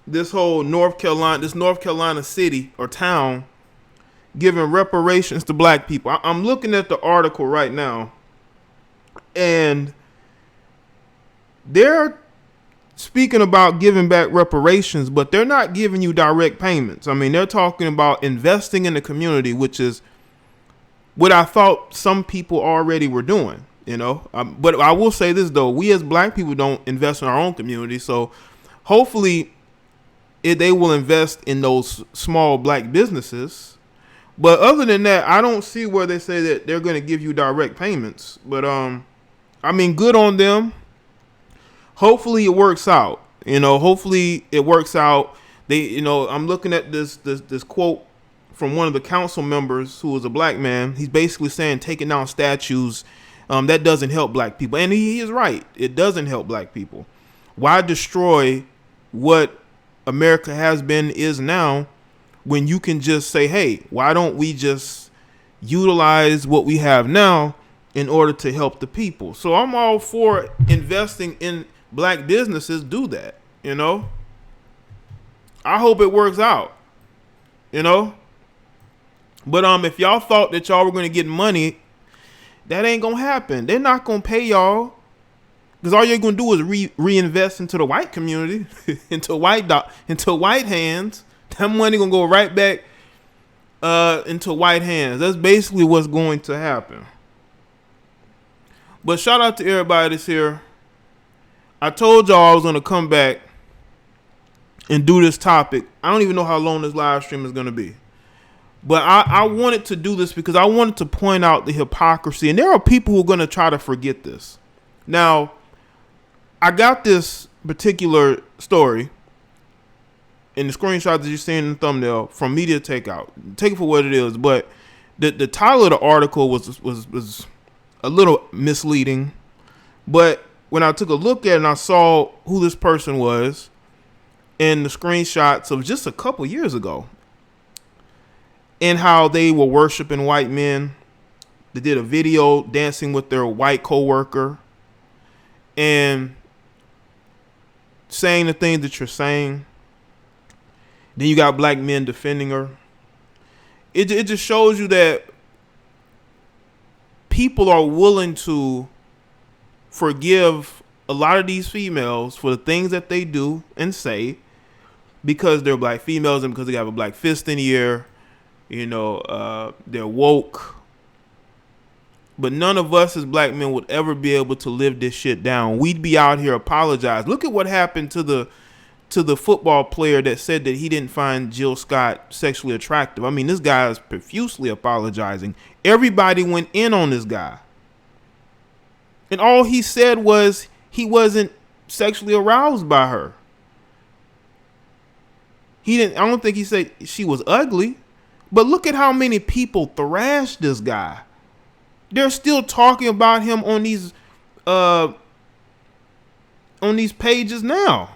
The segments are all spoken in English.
this whole this North Carolina city or town giving reparations to black people. I'm looking at the article right now, and they're speaking about giving back reparations, but they're not giving you direct payments. I mean, they're talking about investing in the community, which is what I thought some people already were doing, you know. But I will say this, though. We as black people don't invest in our own community, so hopefully they will invest in those small black businesses. But other than that, I don't see where they say that they're going to give you direct payments. But I mean, good on them. Hopefully it works out. You know, hopefully it works out. I'm looking at this quote from one of the council members who was a black man. He's basically saying taking down statues, that doesn't help black people. And he is right. It doesn't help black people. Why destroy what America has been, is now, when you can just say, hey, why don't we just utilize what we have now in order to help the people? So I'm all for investing in black businesses. Do that, you know. I hope it works out, you know. But if y'all thought that y'all were going to get money, that ain't going to happen. They're not going to pay y'all, because all you're going to do is reinvest into the white community, into white hands. That money going to go right back into white hands. That's basically what's going to happen. But shout out to everybody that's here. I told y'all I was going to come back and do this topic. I don't even know how long this live stream is going to be. But I wanted to do this because I wanted to point out the hypocrisy. And there are people who are going to try to forget this. Now, I got this particular story in the screenshot that you're seeing in the thumbnail from Media Takeout. Take it for what it is. But the title of the article was a little misleading. But when I took a look at it and I saw who this person was in the screenshots of just a couple years ago, and how they were worshiping white men. They did a video dancing with their white coworker and saying the things that you're saying. Then you got black men defending her. It just shows you that people are willing to forgive a lot of these females for the things that they do and say because they're black females and because they have a black fist in the air. You know, they're woke. But none of us as black men would ever be able to live this shit down. We'd be out here apologizing. Look at what happened to the football player that said that he didn't find Jill Scott sexually attractive. I mean, this guy is profusely apologizing. Everybody went in on this guy. And all he said was he wasn't sexually aroused by her. I don't think he said she was ugly. But look at how many people thrashed this guy. They're still talking about him on these pages now.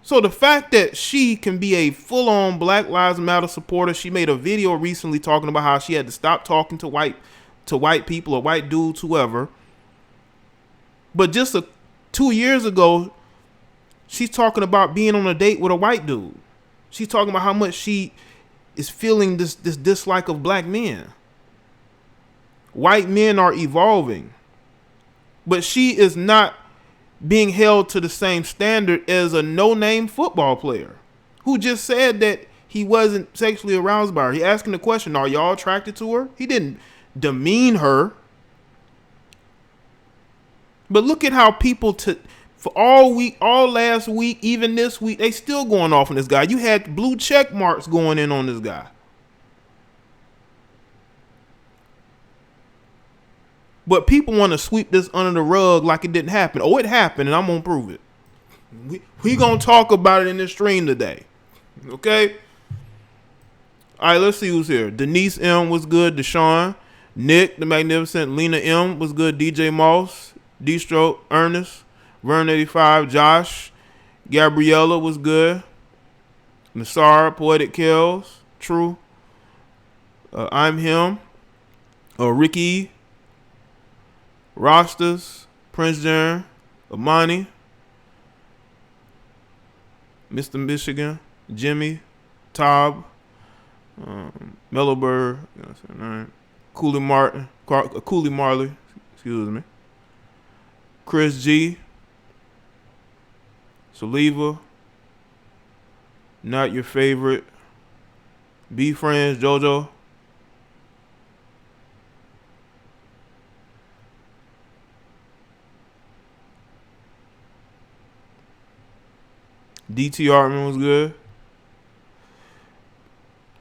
So the fact that she can be a full-on Black Lives Matter supporter, she made a video recently talking about how she had to stop talking to white people or white dudes, whoever. But just 2 years ago, she's talking about being on a date with a white dude. She's talking about how much she is feeling this dislike of black men. White men are evolving. But she is not being held to the same standard as a no-name football player who just said that he wasn't sexually aroused by her. He asking the question, are y'all attracted to her? He didn't demean her. But look at how people for all last week, even this week, they still going off on this guy. You had blue check marks going in on this guy. But people want to sweep this under the rug like it didn't happen. Oh, it happened, and I'm going to prove it. We going to talk about it in this stream today. Okay? All right, let's see who's here. Denise M was good. Deshaun. Nick, the Magnificent. Lena M was good. DJ Moss. D-Stroke. Ernest. Vern 85. Josh. Gabriella was good. Nassar. Poetic Kells. True. I'm him. Ricky. Rostas, Prince Jern, Amani, Mr. Michigan, Jimmy, Tob, Mellowbird, Cooley Marley, excuse me, Chris G, Saliva, Not Your Favorite, Be Friends, JoJo, DT Artman was good,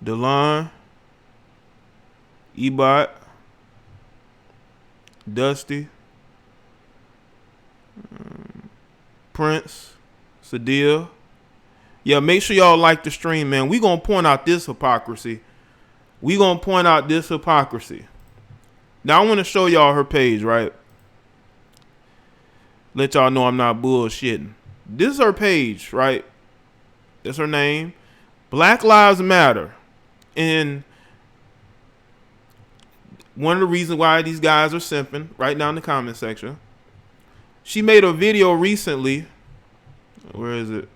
Delon, Ebot, Dusty, Prince, Sadia. Yeah, make sure y'all like the stream, man. We gonna point out this hypocrisy. Now I want to show y'all her page, right? Let y'all know I'm not bullshitting. This is her page, right? That's her name. Black Lives Matter. And one of the reasons why these guys are simping, right down in the comment section. She made a video recently. Where is it?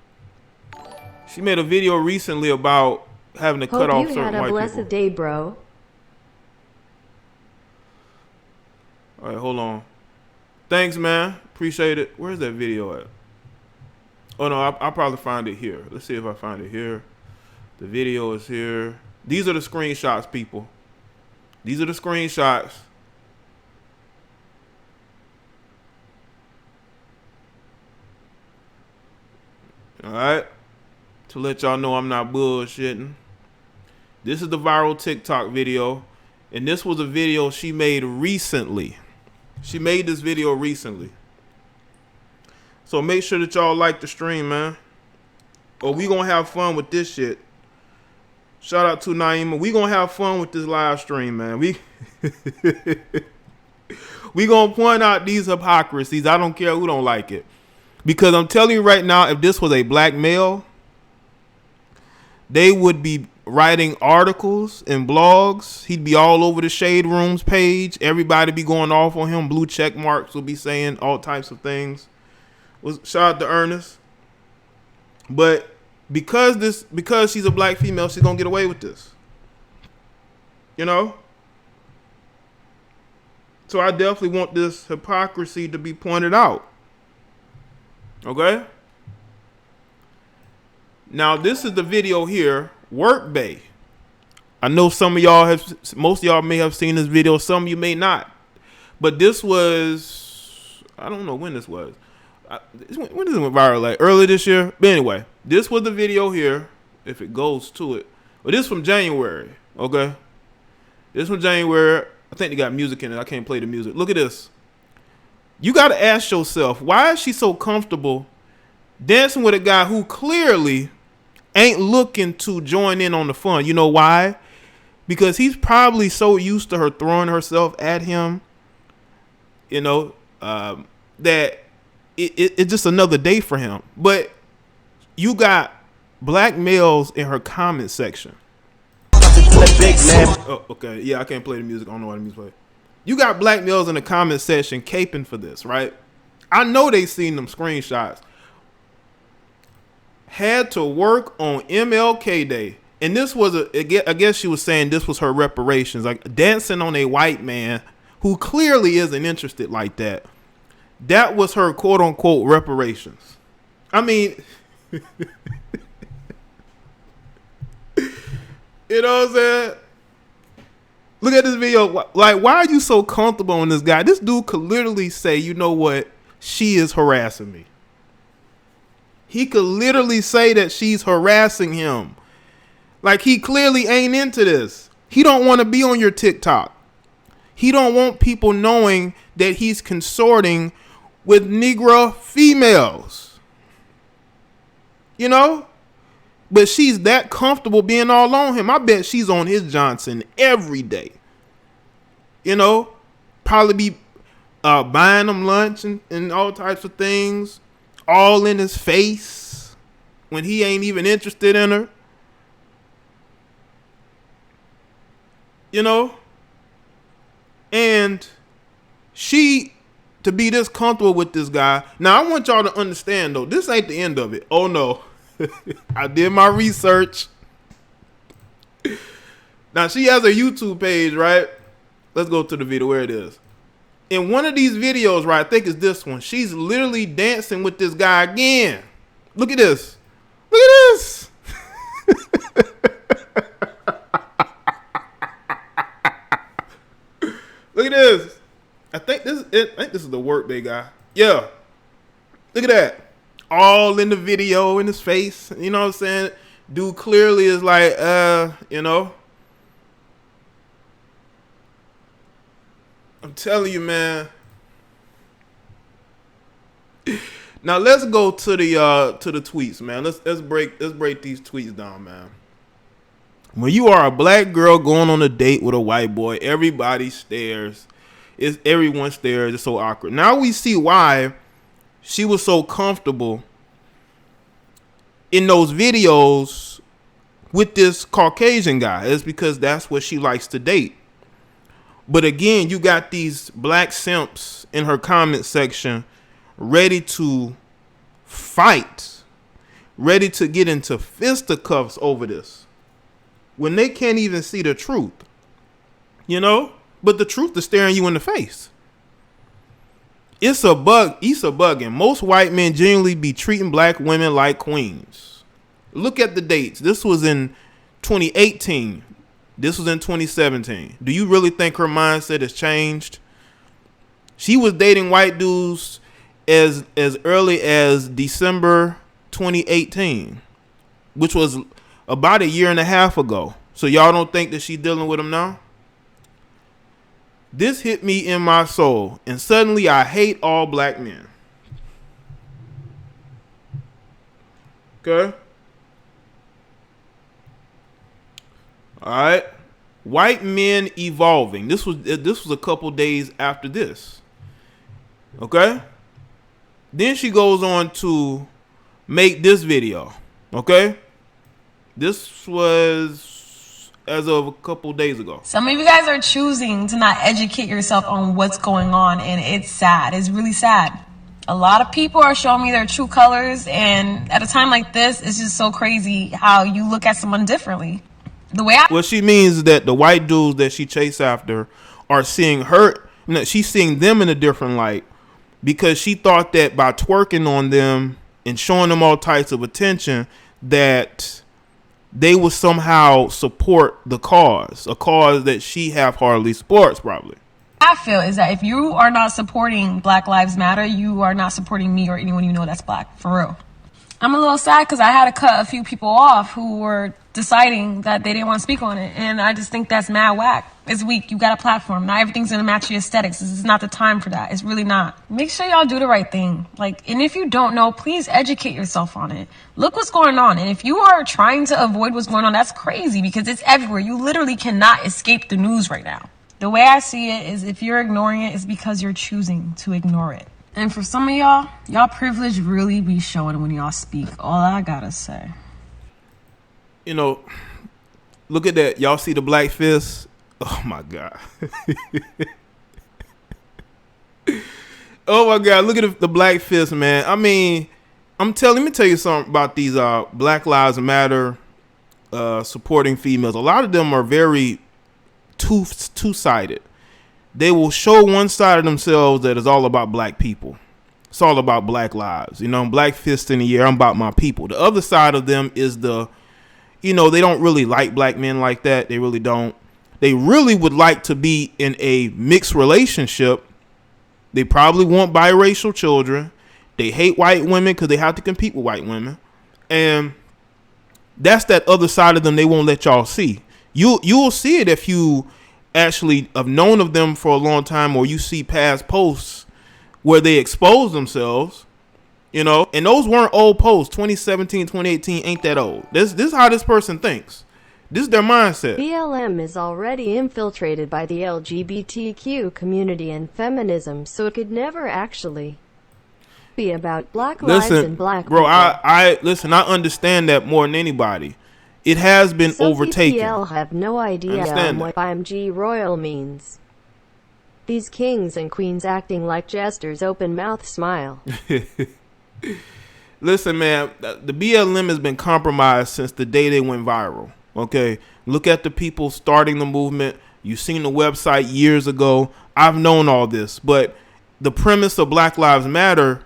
She made a video recently about having to cut off certain white people. Hope you had a blessed day, bro. All right, hold on. Thanks, man. Appreciate it. Where's that video at? Oh, no, I'll probably find it here. Let's see if I find it here. The video is here. These are the screenshots, people. These are the screenshots. All right. To let y'all know I'm not bullshitting. This is the viral TikTok video. And this was a video she made recently. She made this video recently. So make sure that y'all like the stream, man. Or we gonna have fun with this shit. Shout out to Naima. We gonna have fun with this live stream, man. We gonna point out these hypocrisies. I don't care who don't like it. Because I'm telling you right now, if this was a black male, they would be writing articles and blogs. He'd be all over the Shade Rooms page. Everybody be going off on him. Blue check marks will be saying all types of things. Shout out to Ernest. But because she's a black female, she's gonna get away with this. You know? So I definitely want this hypocrisy to be pointed out. Okay? Now this is the video here, Work Bay. I know most of y'all may have seen this video, some of you may not. But this was, I don't know when this was. When did it went viral? Like early this year? But anyway, this was the video here, if it goes to it. But this from January, okay? This from January. I think they got music in it. I can't play the music. Look at this. You got to ask yourself, why is she so comfortable dancing with a guy who clearly ain't looking to join in on the fun? You know why? Because he's probably so used to her throwing herself at him, you know, that it's just another day for him. But you got black males in her comment section. Oh, okay. Yeah, I can't play the music. I don't know why the music play. You got black males in the comment section caping for this, right? I know they seen them screenshots. Had to work on MLK Day. And this was I guess she was saying this was her reparations. Like dancing on a white man who clearly isn't interested like that. That was her quote unquote reparations. I mean, you know what I'm saying? Look at this video. Like, why are you so comfortable on this guy? This dude could literally say, you know what? She is harassing me. He could literally say that she's harassing him. Like, he clearly ain't into this. He don't want to be on your TikTok. He don't want people knowing that he's consorting with Negro females. You know? But she's that comfortable being all on him. I bet she's on his Johnson every day. You know? Probably be buying him lunch and all types of things. All in his face. When he ain't even interested in her. You know? And she, to be this comfortable with this guy. Now, I want y'all to understand, though. This ain't the end of it. Oh, no. I did my research. Now, she has a YouTube page, right? Let's go to the video where it is. In one of these videos, right, I think it's this one, she's literally dancing with this guy again. Look at this. Look at this. Look at this. I think this is the workday guy. Yeah. Look at that. All in the video in his face. You know what I'm saying? Dude clearly is like, you know. I'm telling you, man. Now let's go to the tweets, man. Let's break these tweets down, man. When you are a black girl going on a date with a white boy, everybody stares. Everyone stares. It's so awkward. Now we see why she was so comfortable in those videos with this Caucasian guy. It's because that's what she likes to date. But again, you got these black simps in her comment section ready to fight, ready to get into fisticuffs over this, when they can't even see the truth, you know? But the truth is staring you in the face. It's a bugging. Most white men genuinely be treating black women like queens. Look at the dates. This was in 2018. This was in 2017. Do you really think her mindset has changed? She was dating white dudes as early as December 2018, which was about a year and a half ago. So y'all don't think that she's dealing with him now? This hit me in my soul, and suddenly I hate all black men. Okay? All right. White men evolving. This was a couple days after this. Okay? Then she goes on to make this video. Okay? This was as of a couple days ago. Some of you guys are choosing to not educate yourself on what's going on, and it's sad. It's really sad. A lot of people are showing me their true colors, and at a time like this, it's just so crazy how you look at someone differently. What she means is that the white dudes that she chased after are seeing her. She's seeing them in a different light because she thought that by twerking on them and showing them all types of attention that they would somehow support the cause, a cause that she half-heartedly supports probably. I feel is that if you are not supporting Black Lives Matter, you are not supporting me or anyone you know that's black, for real. I'm a little sad because I had to cut a few people off who were deciding that they didn't want to speak on it. And I just think that's mad whack. It's weak. You got a platform. Not everything's going to match your aesthetics. This is not the time for that. It's really not. Make sure y'all do the right thing. And if you don't know, please educate yourself on it. Look what's going on. And if you are trying to avoid what's going on, that's crazy because it's everywhere. You literally cannot escape the news right now. The way I see it is if you're ignoring it, it's because you're choosing to ignore it. And for some of y'all privilege really be showing when y'all speak. All I gotta say. You know, look at that. Y'all see the black fist? Oh my God. Oh my God. Look at the black fist, man. I mean, let me tell you something about these Black Lives Matter supporting females. A lot of them are very two-sided. They will show one side of themselves that is all about black people. It's all about black lives. You know, black fist in the air. I'm about my people. The other side of them is they don't really like black men like that. They really don't. They really would like to be in a mixed relationship. They probably want biracial children. They hate white women because they have to compete with white women. And that's that other side of them they won't let y'all see. You'll see it if you actually have known of them for a long time, or you see past posts where they expose themselves, and those weren't old posts. 2017, 2018 ain't that old. This is how this person thinks. This is their mindset. BLM is already infiltrated by the LGBTQ community and feminism, so it could never actually be about black lives and black people. I understand that more than anybody. It has been overtaken. Some people have no idea what IMG royal means. These kings and queens acting like jesters, open mouth smile. Listen, man, the BLM has been compromised since the day they went viral. Okay, look at the people starting the movement. You've seen the website years ago. I've known all this, but the premise of Black Lives Matter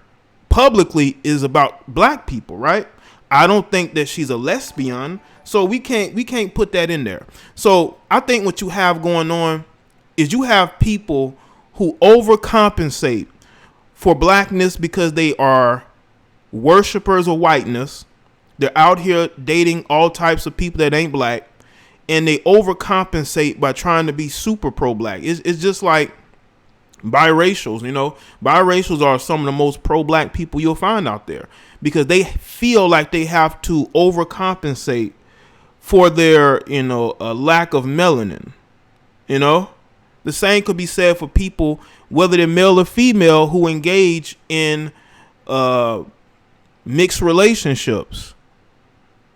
publicly is about black people, right? I don't think that she's a lesbian, so we can't put that in there. So I think what you have going on is you have people who overcompensate for blackness because they are worshipers of whiteness. They're out here dating all types of people that ain't black, and they overcompensate by trying to be super pro-black. It's just like biracials, you know. Biracials are some of the most pro-black people you'll find out there because they feel like they have to overcompensate for their, lack of melanin. You know, the same could be said for people, whether they're male or female, who engage in mixed relationships.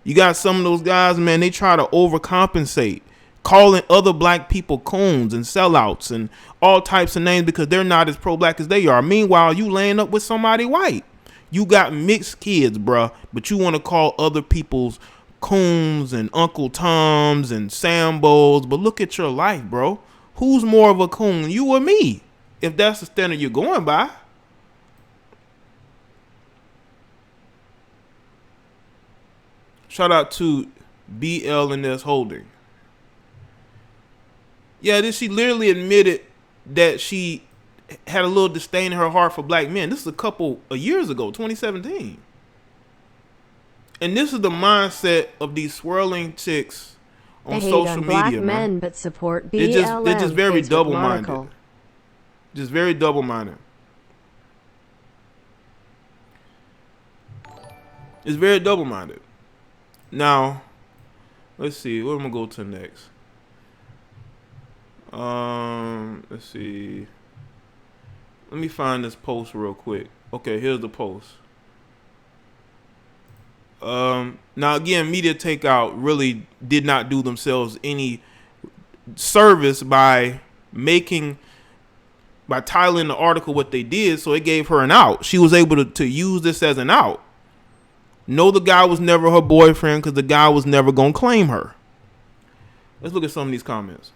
You got some of those guys, man, they try to overcompensate, calling other black people coons and sellouts and all types of names because they're not as pro-black as they are. Meanwhile, you laying up with somebody white. You got mixed kids, bruh, but you want to call other people's coons and Uncle Toms and Sambos. But look at your life, bro. Who's more of a coon, you or me? If that's the standard you're going by. Shout out to BLNS Holding. Yeah, she literally admitted that she had a little disdain in her heart for black men. This is a couple of years ago, 2017. And this is the mindset of these swirling chicks on social media, black man. Men, but support BLM. They're just very Facebook double-minded. article. Just very double-minded. It's very double-minded. Now, let's see. Where am I going to go to next? Let's see. Let me find this post real quick. Okay, here's the post. Now again, Media Takeout really did not do themselves any service by titling the article what they did, so it gave her an out. She was able to use this as an out. No, the guy was never her boyfriend because the guy was never gonna claim her. Let's look at some of these comments.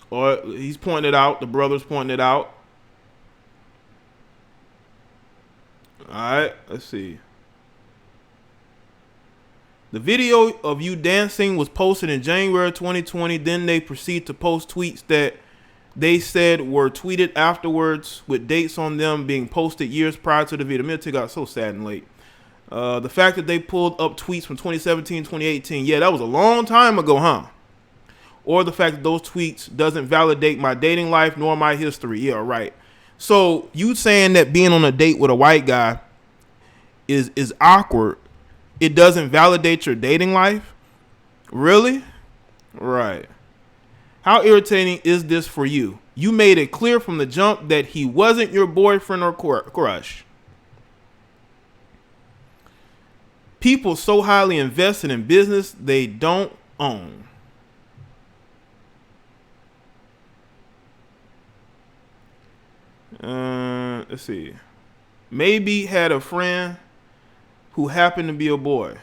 Or he's pointing it out. The brother's pointing it out. All right, let's see. The video of you dancing was posted in January 2020. Then they proceed to post tweets that they said were tweeted afterwards with dates on them being posted years prior to the video. Media got so sad and late. The fact that they pulled up tweets from 2017, 2018. Yeah, that was a long time ago, huh? Or the fact that those tweets doesn't validate my dating life nor my history. Yeah, right. So you saying that being on a date with a white guy is awkward. It doesn't validate your dating life? Really? Right. How irritating is this for you? You made it clear from the jump that he wasn't your boyfriend or crush. People so highly invested in business they don't own. Let's see. Maybe had a friend who happened to be a boy.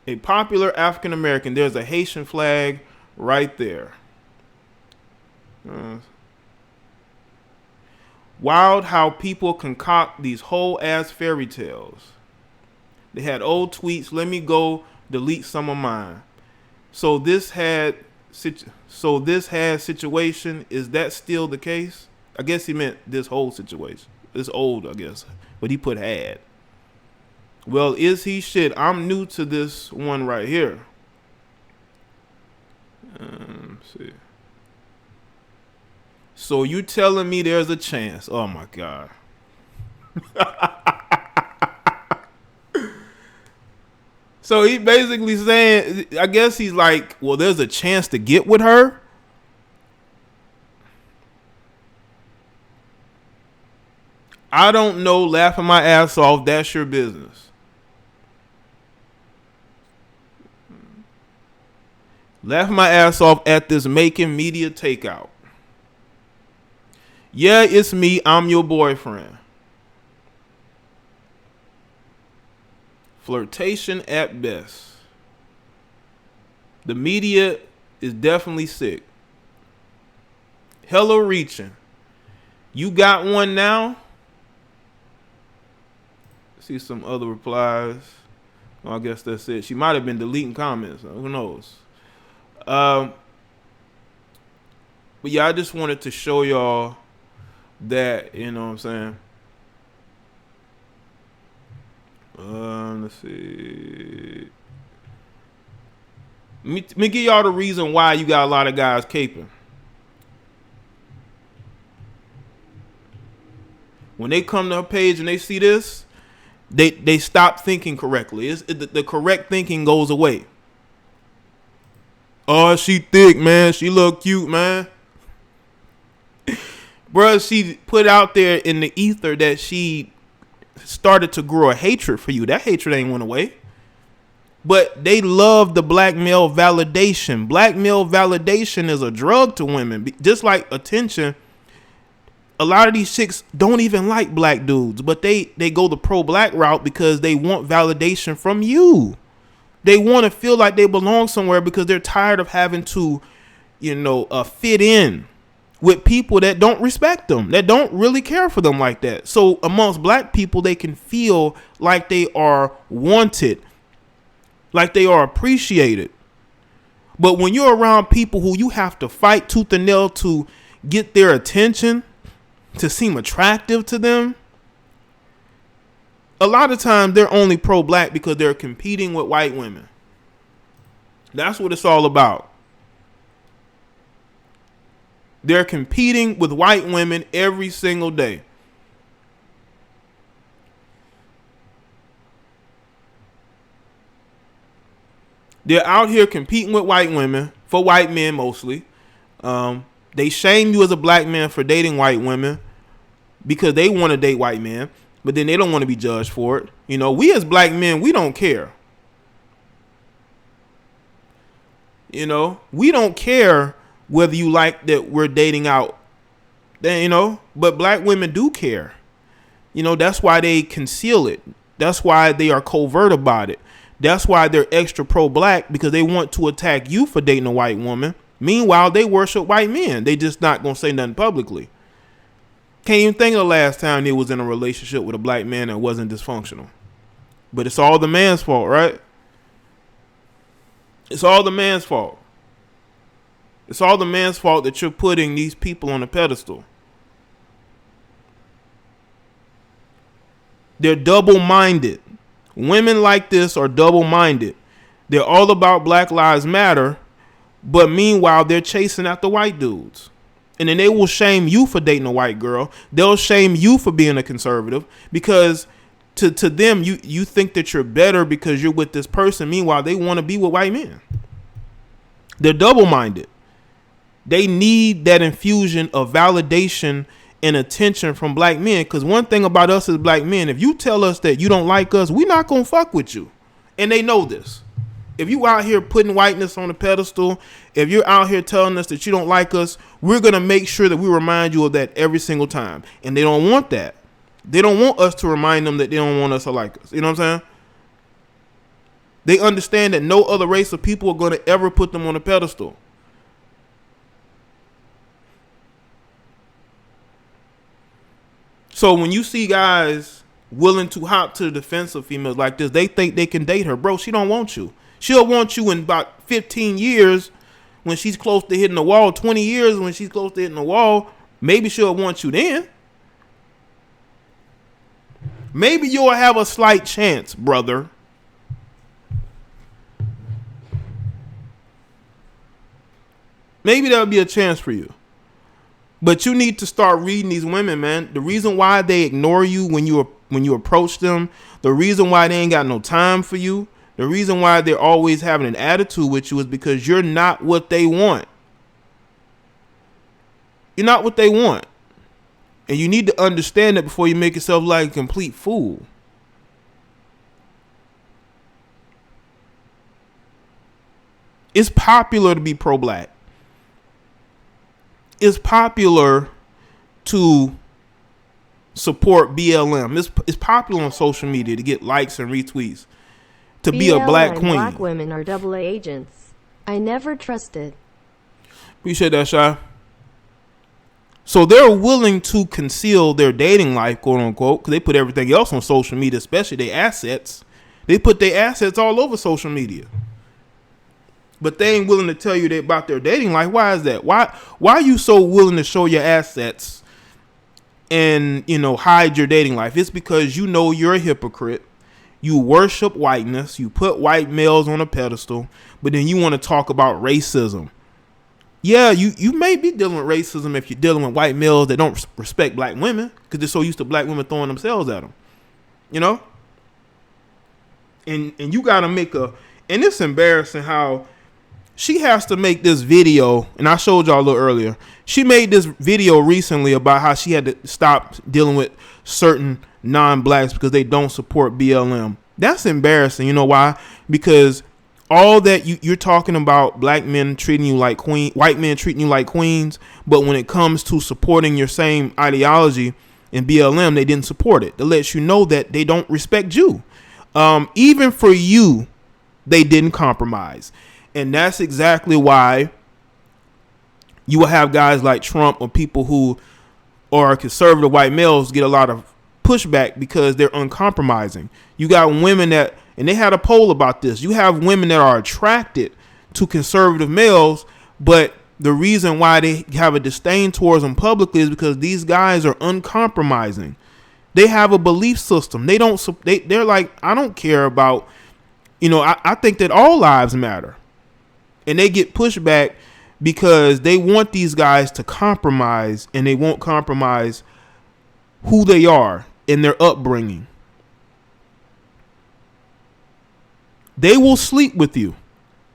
A popular African American. There's a Haitian flag right there. Wild how people concoct these whole ass fairy tales. They had old tweets. Let me go delete some of mine. So this had situation. Is that still the case? I guess he meant this whole situation. It's old, I guess, but he put had. Well, is he shit? I'm new to this one right here. Let's see. So you telling me there's a chance? Oh my God. So he basically saying, I guess he's like, well, there's a chance to get with her. I don't know, laughing my ass off, that's your business. Laughing my ass off at this making media takeout. Yeah, it's me. I'm your boyfriend. Flirtation at best. The media is definitely sick. Hella reaching. You got one now? See some other replies. Well, I guess that's it. She might have been deleting comments. Who knows? But yeah, I just wanted to show y'all that, you know what I'm saying? Let's see. Let me give y'all the reason why you got a lot of guys caping. When they come to her page and they see this, they stop thinking correctly. The correct thinking goes away. Oh, she thick, man. She look cute, man. Bruh, she put out there in the ether that she started to grow a hatred for you. That hatred ain't went away. But they love the black male validation. Black male validation is a drug to women. Just like attention. A lot of these chicks don't even like black dudes, but they go the pro-black route because they want validation from you. They want to feel like they belong somewhere because they're tired of having to, fit in with people that don't respect them, that don't really care for them like that. So amongst black people, they can feel like they are wanted, like they are appreciated. But when you're around people who you have to fight tooth and nail to get their attention, to seem attractive to them, a lot of times they're only pro-black because they're competing with white women. That's what it's all about. They're competing with white women every single day. They're out here competing with white women, for white men mostly. They shame you as a black man for dating white women because they want to date white men, but then they don't want to be judged for it. We as black men, we don't care. We don't care whether you like that we're dating out, but black women do care. That's why they conceal it. That's why they are covert about it. That's why they're extra pro-black, because they want to attack you for dating a white woman. Meanwhile, they worship white men. They just not going to say nothing publicly. Can't even think of the last time they was in a relationship with a black man that wasn't dysfunctional. But it's all the man's fault, right? It's all the man's fault. It's all the man's fault that you're putting these people on a pedestal. They're double-minded. Women like this are double-minded. They're all about Black Lives Matter, but meanwhile, they're chasing after white dudes. And then they will shame you for dating a white girl. They'll shame you for being a conservative because to them, you think that you're better because you're with this person. Meanwhile, they want to be with white men. They're double-minded. They need that infusion of validation and attention from black men. Because one thing about us as black men, if you tell us that you don't like us, we're not going to fuck with you. And they know this. If you out here putting whiteness on a pedestal, if you're out here telling us that you don't like us, we're going to make sure that we remind you of that every single time. And they don't want that. They don't want us to remind them that they don't want us to like us. You know what I'm saying? They understand that no other race of people are going to ever put them on a pedestal. So when you see guys willing to hop to the defense of females like this, they think they can date her. Bro, she don't want you. She'll want you in about 15 years when she's close to hitting the wall. 20 years when she's close to hitting the wall. Maybe she'll want you then. Maybe you'll have a slight chance, brother. Maybe there'll be a chance for you. But you need to start reading these women, man. The reason why they ignore you when you approach them, the reason why they ain't got no time for you, the reason why they're always having an attitude with you is because you're not what they want. You're not what they want. And you need to understand that before you make yourself like a complete fool. It's popular to be pro-black. It's popular to support BLM. It's popular on social media to get likes and retweets. To be a black queen. Black women are double agents. I never trusted. Appreciate that, Shy. So they're willing to conceal their dating life, quote unquote, because they put everything else on social media, especially their assets. They put their assets all over social media. But they ain't willing to tell you about their dating life. Why is that? Why are you so willing to show your assets and, hide your dating life? It's because you're a hypocrite. You worship whiteness. You put white males on a pedestal, but then you want to talk about racism. Yeah, you may be dealing with racism if you're dealing with white males that don't respect black women because they're so used to black women throwing themselves at them, And you got to make and it's embarrassing how she has to make this video, and I showed y'all a little earlier. She made this video recently about how she had to stop dealing with certain non-blacks because they don't support BLM. That's embarrassing. You know why? Because all that you're talking about black men treating you like white men treating you like queens, but when it comes to supporting your same ideology in BLM, they didn't support it. That lets you know that they don't respect you. Even for you, they didn't compromise. And that's exactly why you will have guys like Trump or people who are conservative white males get a lot of pushback because they're uncompromising. You got women and they had a poll about this. You have women that are attracted to conservative males, but the reason why they have a disdain towards them publicly is because these guys are uncompromising. They have a belief system. They're like, I don't care about, I think that all lives matter. And they get pushback because they want these guys to compromise, and they won't compromise who they are in their upbringing. They will sleep with you.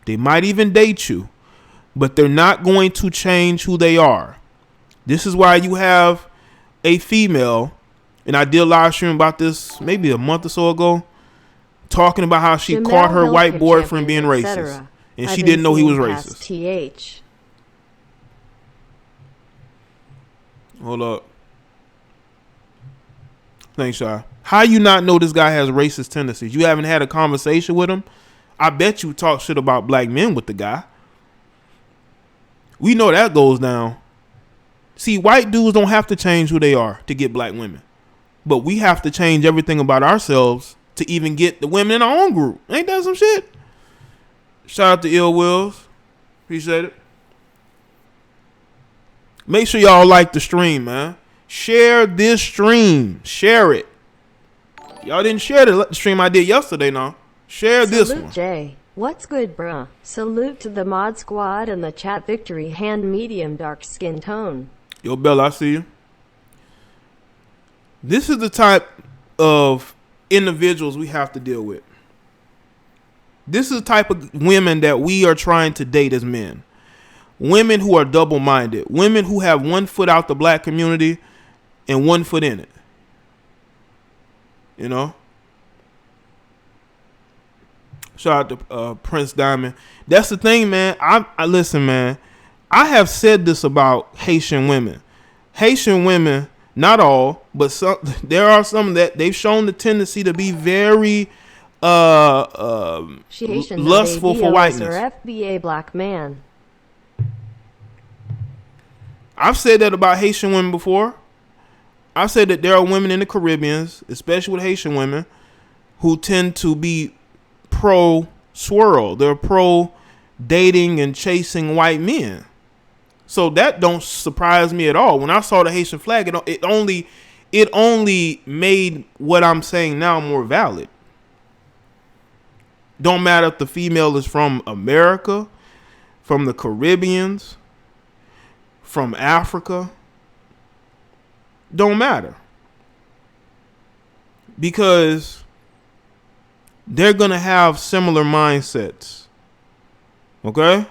They might even date you, but they're not going to change who they are. This is why you have a female, and I did a live stream about this maybe a month or so ago, talking about how she caught her white boyfriend being racist. And she didn't know he was racist. TH. Hold up. Thanks, Shy. How you not know this guy has racist tendencies? You haven't had a conversation with him? I bet you talk shit about black men with the guy. We know that goes down. See, white dudes don't have to change who they are to get black women. But we have to change everything about ourselves to even get the women in our own group. Ain't that some shit? Shout out to Ill Wills. Appreciate it. Make sure y'all like the stream, man. Share this stream. Share it. Y'all didn't share the stream I did yesterday, no. Share this one. Jay. What's good, bruh? Salute to the mod squad and the chat victory hand medium dark skin tone. Yo, Bella, I see you. This is the type of individuals we have to deal with. This is the type of women that we are trying to date as men. Women who are double-minded. Women who have one foot out the black community and one foot in it. Shout out to Prince Diamond. That's the thing, man. I listen, man. I have said this about Haitian women. Haitian women, not all, but some. There are some that they've shown the tendency to be very lustful for whiteness. Or FBA black man. I've said that about Haitian women before. I've said that there are women in the Caribbean, especially with Haitian women, who tend to be pro-swirl. They're pro-dating and chasing white men. So that don't surprise me at all. When I saw the Haitian flag, it only made what I'm saying now more valid. Don't matter if the female is from America, from the Caribbeans, from Africa. Don't matter. Because they're going to have similar mindsets. Okay?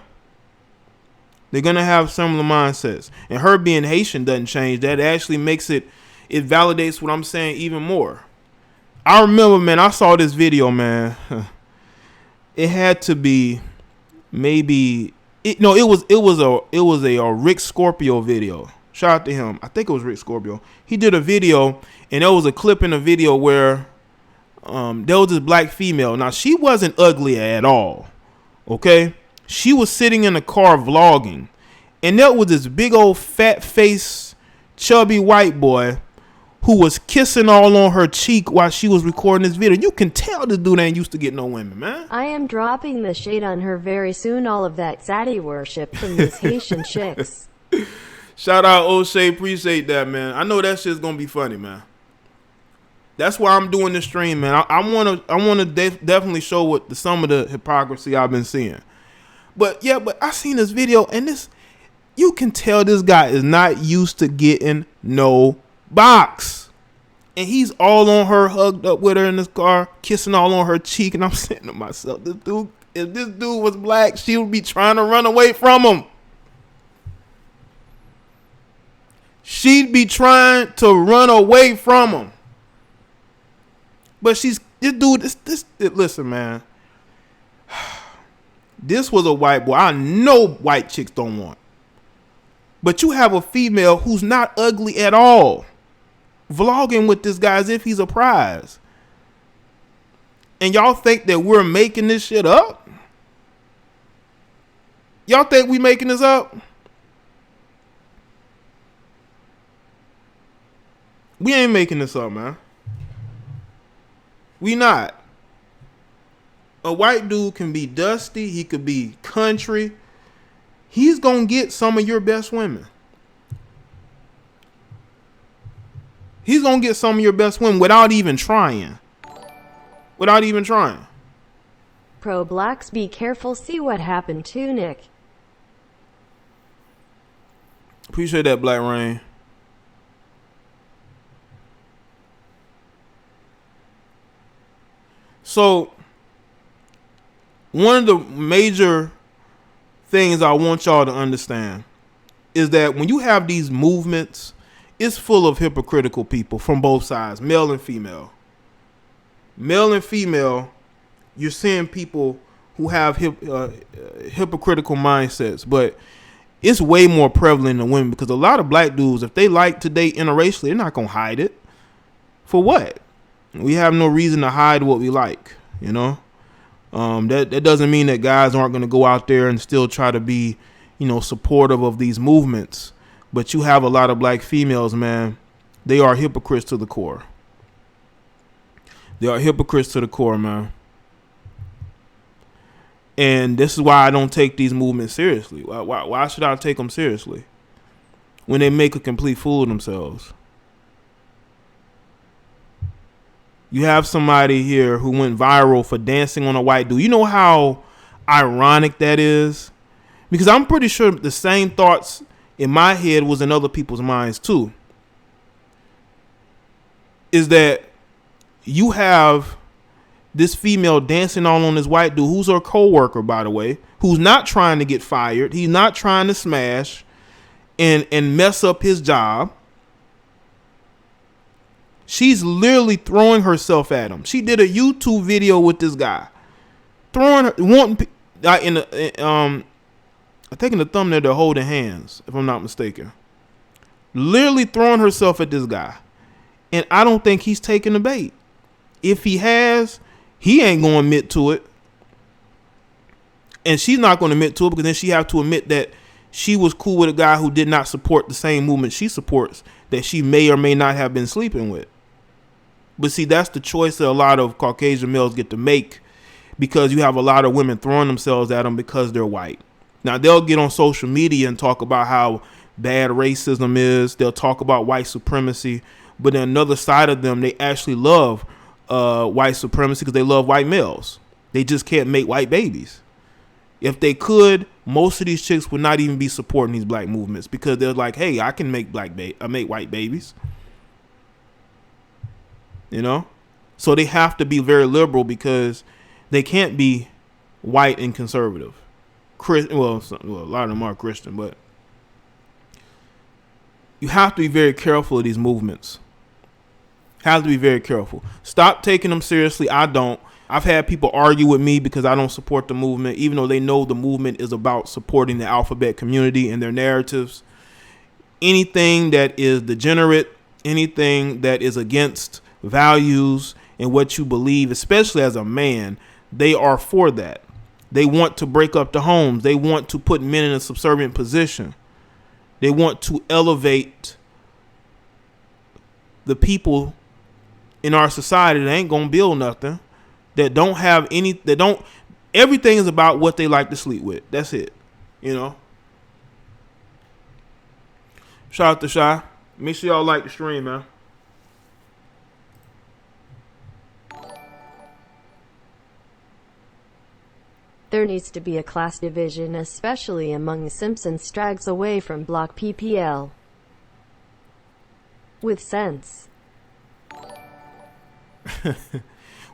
They're going to have similar mindsets. And her being Haitian doesn't change that. It actually makes it validates what I'm saying even more. I remember, man, I saw this video, man. It had to be maybe it was a Rick Scorpio video. Shout out to him. I think it was Rick Scorpio. He did a video, and there was a clip in the video where there was this black female. Now, she wasn't ugly at all, okay? She was sitting in the car vlogging, and there was this big old fat-faced, chubby white boy who was kissing all on her cheek while she was recording this video. You can tell this dude ain't used to get no women, man. I am dropping the shade on her very soon. All of that zaddy worship from these Haitian chicks. Shout out O'Shea, appreciate that, man. I know that shit's gonna be funny, man. That's why I'm doing this stream, man. I wanna definitely show what some of the hypocrisy I've been seeing. But yeah, but I seen this video, and this, you can tell this guy is not used to getting no box, and he's all on her, hugged up with her in this car, kissing all on her cheek, and I'm saying to myself, this dude, if this dude was black, she would be trying to run away from him. She'd be trying to run away from him. But this dude, listen, man. This was a white boy I know white chicks don't want. But you have a female who's not ugly at all, vlogging with this guy as if he's a prize. And y'all think that we're making this shit up? Y'all think we making this up? We ain't making this up, man. We not. A white dude can be dusty. He could be country. He's going to get some of your best women. He's going to get some of your best women without even trying. Without even trying. Pro blacks, be careful. See what happened to Nick. Appreciate that, Black Rain. So, one of the major things I want y'all to understand is that when you have these movements, it's full of hypocritical people from both sides, male and female. Male and female, you're seeing people who have hypocritical mindsets, but it's way more prevalent in women, because a lot of black dudes, if they like to date interracially, they're not going to hide it. For what? We have no reason to hide what we like, you know? That doesn't mean that guys aren't going to go out there and still try to be, you know, supportive of these movements. But you have a lot of black females, man. They are hypocrites to the core. They are hypocrites to the core, man. And this is why I don't take these movements seriously. Why should I take them seriously when they make a complete fool of themselves? You have somebody here who went viral for dancing on a white dude. You know how ironic that is? Because I'm pretty sure the same thoughts in my head was in other people's minds too. Is that you have this female dancing all on this white dude, who's her co-worker, by the way, who's not trying to get fired. He's not trying to smash and mess up his job. She's literally throwing herself at him. She did a YouTube video with this guy, throwing her, I think in the thumbnail they're holding hands, if I'm not mistaken. Literally throwing herself at this guy, and I don't think he's taking the bait. If he has, he ain't going to admit to it, and she's not going to admit to it, because then she have to admit that she was cool with a guy who did not support the same movement she supports, that she may or may not have been sleeping with. But see, that's the choice that a lot of Caucasian males get to make, because you have a lot of women throwing themselves at them because they're white. Now, they'll get on social media and talk about how bad racism is. They'll talk about white supremacy. But then another side of them, they actually love white supremacy because they love white males. They just can't make white babies. If they could, most of these chicks would not even be supporting these black movements, because they're like, hey, I can make make white babies. You know? So they have to be very liberal, because they can't be white and conservative. Well, a lot of them are Christian, but you have to be very careful of these movements. Have to be very careful. Stop taking them seriously. I don't. I've had people argue with me because I don't support the movement, even though they know the movement is about supporting the alphabet community and their narratives. anything that is degenerate, anything that is against values and what you believe, especially as a man, they are for that. They want to break up the homes. They want to put men in a subservient position. They want to elevate the people in our society that ain't gonna build nothing, that don't have any, that don't, everything is about what they like to sleep with. That's it. You know? Shout out to Shy. Make sure y'all like the stream, man. There needs to be a class division, especially among the Simpsons strags away from Block PPL. With sense.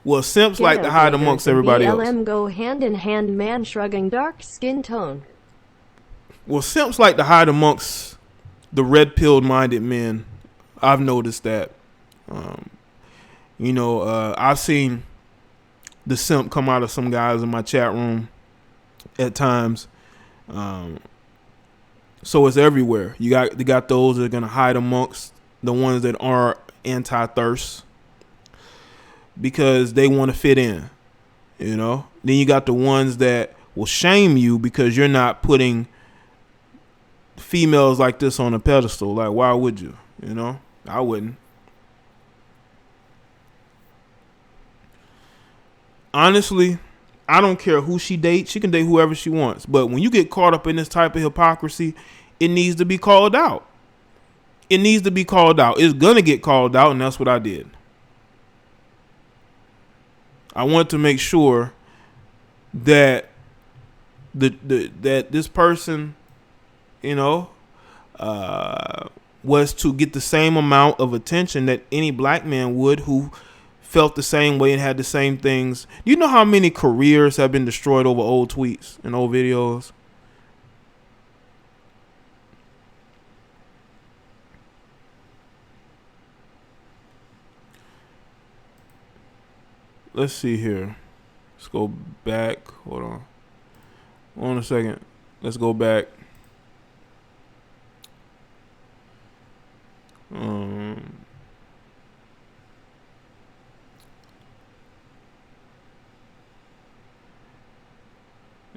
Well, simps like to hide amongst everybody else. BLM go hand in hand, man shrugging, dark skin tone. Well, simps like to hide amongst the red-pilled minded men. I've noticed that. I've seen the simp come out of some guys in my chat room at times. So it's everywhere. You got those that are gonna hide amongst the ones that are anti-thirst because they want to fit in, you know. Then you got the ones that will shame you because you're not putting females like this on a pedestal. Like, why would you? You know, I wouldn't. Honestly, I don't care who she dates. She can date whoever she wants. But when you get caught up in this type of hypocrisy, it needs to be called out. It needs to be called out. It's going to get called out, and that's what I did. I want to make sure that that this person, you know, was to get the same amount of attention that any black man would who felt the same way and had the same things. Do you know how many careers have been destroyed over old tweets and old videos? Let's see here. Let's go back. Hold on. Hold on a second. Let's go back.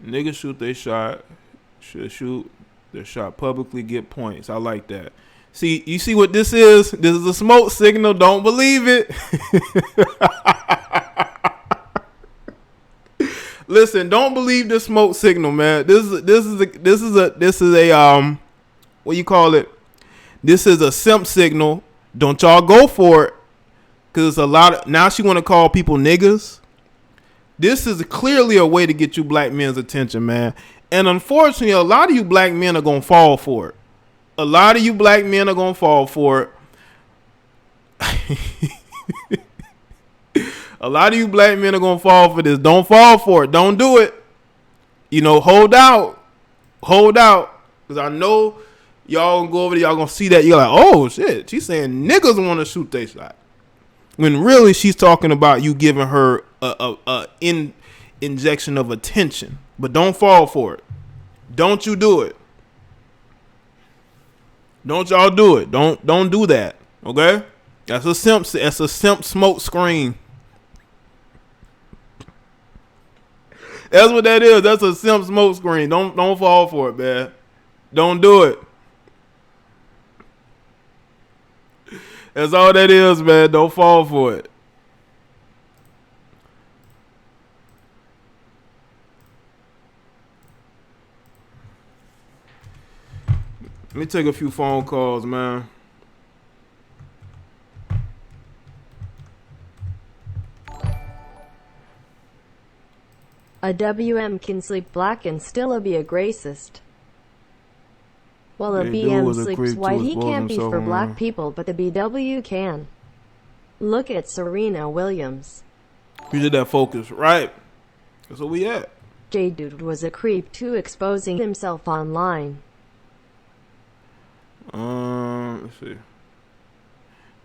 Niggas shoot they shot. Should shoot their shot publicly, get points. I like that. See, you see what this is? This is a smoke signal. Don't believe it. Listen, don't believe this smoke signal, man. This is a what you call it? This is a simp signal. Don't y'all go for it, cause it's a lot of, now she want to call people niggas. This is clearly a way to get you black men's attention, man. And unfortunately, a lot of you black men are gonna fall for it. A lot of you black men are gonna fall for it. A lot of you black men are gonna fall for this. Don't fall for it. Don't do it. You know, hold out. Hold out. Because I know y'all gonna go over there, y'all gonna see that. You're like, oh shit, she's saying niggas want to shoot they shot. When really she's talking about you giving her a injection of attention. But don't fall for it. Don't you do it. Don't y'all do it. Don't do that. Okay? That's a simp smoke screen. That's what that is. That's a simp smoke screen. Don't fall for it, man. Don't do it. That's all that is, man. Don't fall for it. Let me take a few phone calls, man. A WM can sleep black and still be a racist. While a BM sleeps white, he can't be for black people, but the BW can. Look at Serena Williams. You did that focus, right? That's where we at. J-Dude was a creep too, exposing himself online. Let's see.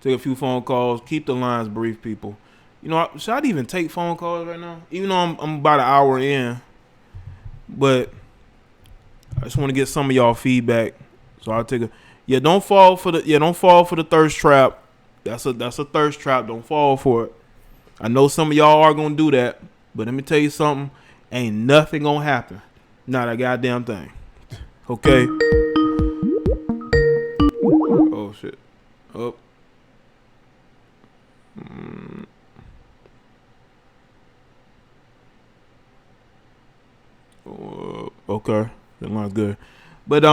Take a few phone calls. Keep the lines brief, people. You know, should I even take phone calls right now? Even though I'm about an hour in. But I just want to get some of y'all feedback. So I'll take a, Yeah, don't fall for the thirst trap. That's a thirst trap. Don't fall for it. I know some of y'all are gonna do that, but let me tell you something. Ain't nothing gonna happen. Not a goddamn thing. Okay. Oh shit. Oh. Okay. That's not good. But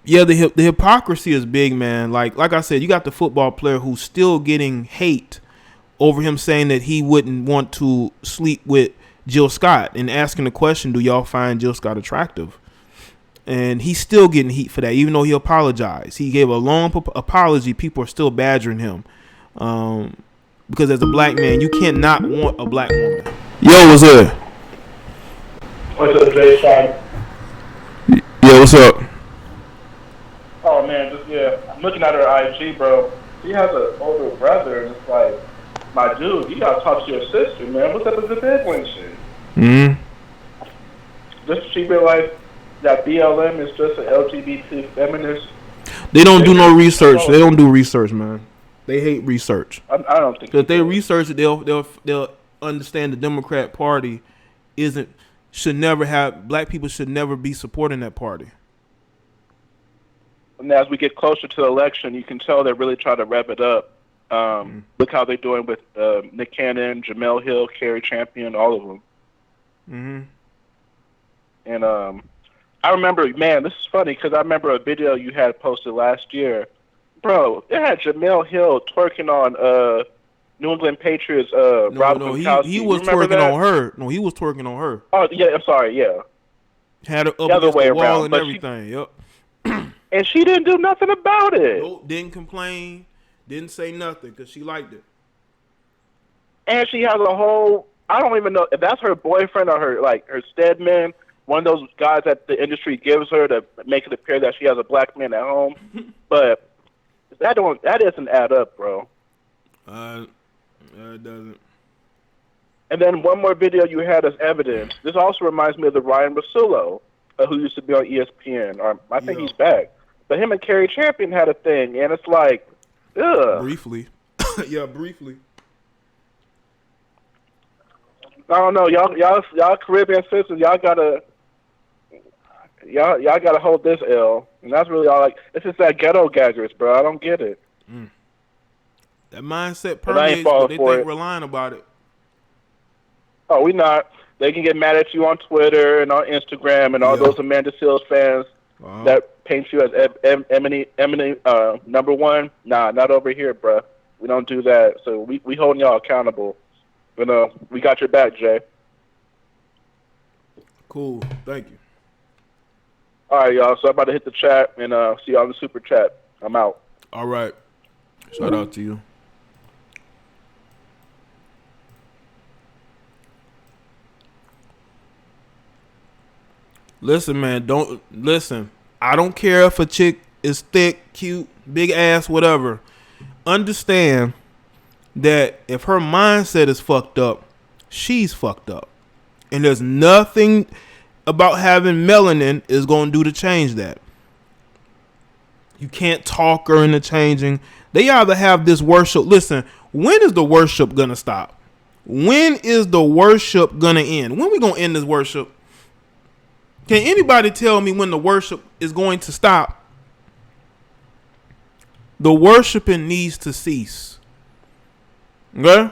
yeah, the hypocrisy is big, man. Like I said, you got the football player who's still getting hate over him saying that he wouldn't want to sleep with Jill Scott and asking the question, do y'all find Jill Scott attractive? And he's still getting heat for that, even though he apologized. He gave a long apology. People are still badgering him. Because as a black man, you cannot want a black woman. Yo, what's up? What's up, Jay? Sean? Yeah, what's up? Oh, man, I'm looking at her IG, bro. She has an older brother, and it's like, my dude, you gotta talk to your sister, man. What's up with the sibling shit? Does she realize that BLM is just an LGBT feminist? They don't do no research. They don't do research, man. They hate research. I don't think. If they research it, they'll understand the Democrat Party should never have black people should never be supporting that party. And as we get closer to the election, you can tell they're really trying to rev it up. Look how they're doing with Nick Cannon, Jamel Hill, Kerry Champion, all of them. And I remember, man, this is funny because I remember a video you had posted last year. Bro, it had Jamel Hill twerking on New England Patriots. No, he was twerking on her. No, he was twerking on her. Oh, yeah, I'm sorry, yeah. Had her up against the wall and everything, yep. And she didn't do nothing about it. Nope, didn't complain, didn't say nothing because she liked it. And she has a whole, I don't even know if that's her boyfriend or her steadman, one of those guys that the industry gives her to make it appear that she has a black man at home. But that doesn't add up, bro. It doesn't. And then one more video you had as evidence. This also reminds me of the Ryan Russillo, who used to be on ESPN. Or I think he's back. But him and Kerry Champion had a thing, and it's like, ugh. Briefly. Yeah, briefly. I don't know, y'all Caribbean sisters, y'all gotta hold this L, and that's really all. It's just that ghetto gaggers, bro. I don't get it. That mindset permeates, but they think we're lying about it. Oh, we not. They can get mad at you on Twitter and on Instagram and all those Amanda Seales fans that paint you as Emily number one. Nah, not over here, bro. We don't do that. So we holding y'all accountable. But we got your back, Jay. Cool. Thank you. All right, y'all. So I'm about to hit the chat and see y'all in the super chat. I'm out. All right. Shout out to you. Listen, man. I don't care if a chick is thick, cute, big ass, whatever. Understand that if her mindset is fucked up, she's fucked up. And there's nothing about having melanin is going to do to change that. You can't talk her into changing. They either have this worship. Listen, when is the worship going to stop? When is the worship going to end? When we going to end this worship? Can anybody tell me when the worship is going to stop? The worshiping needs to cease. Okay?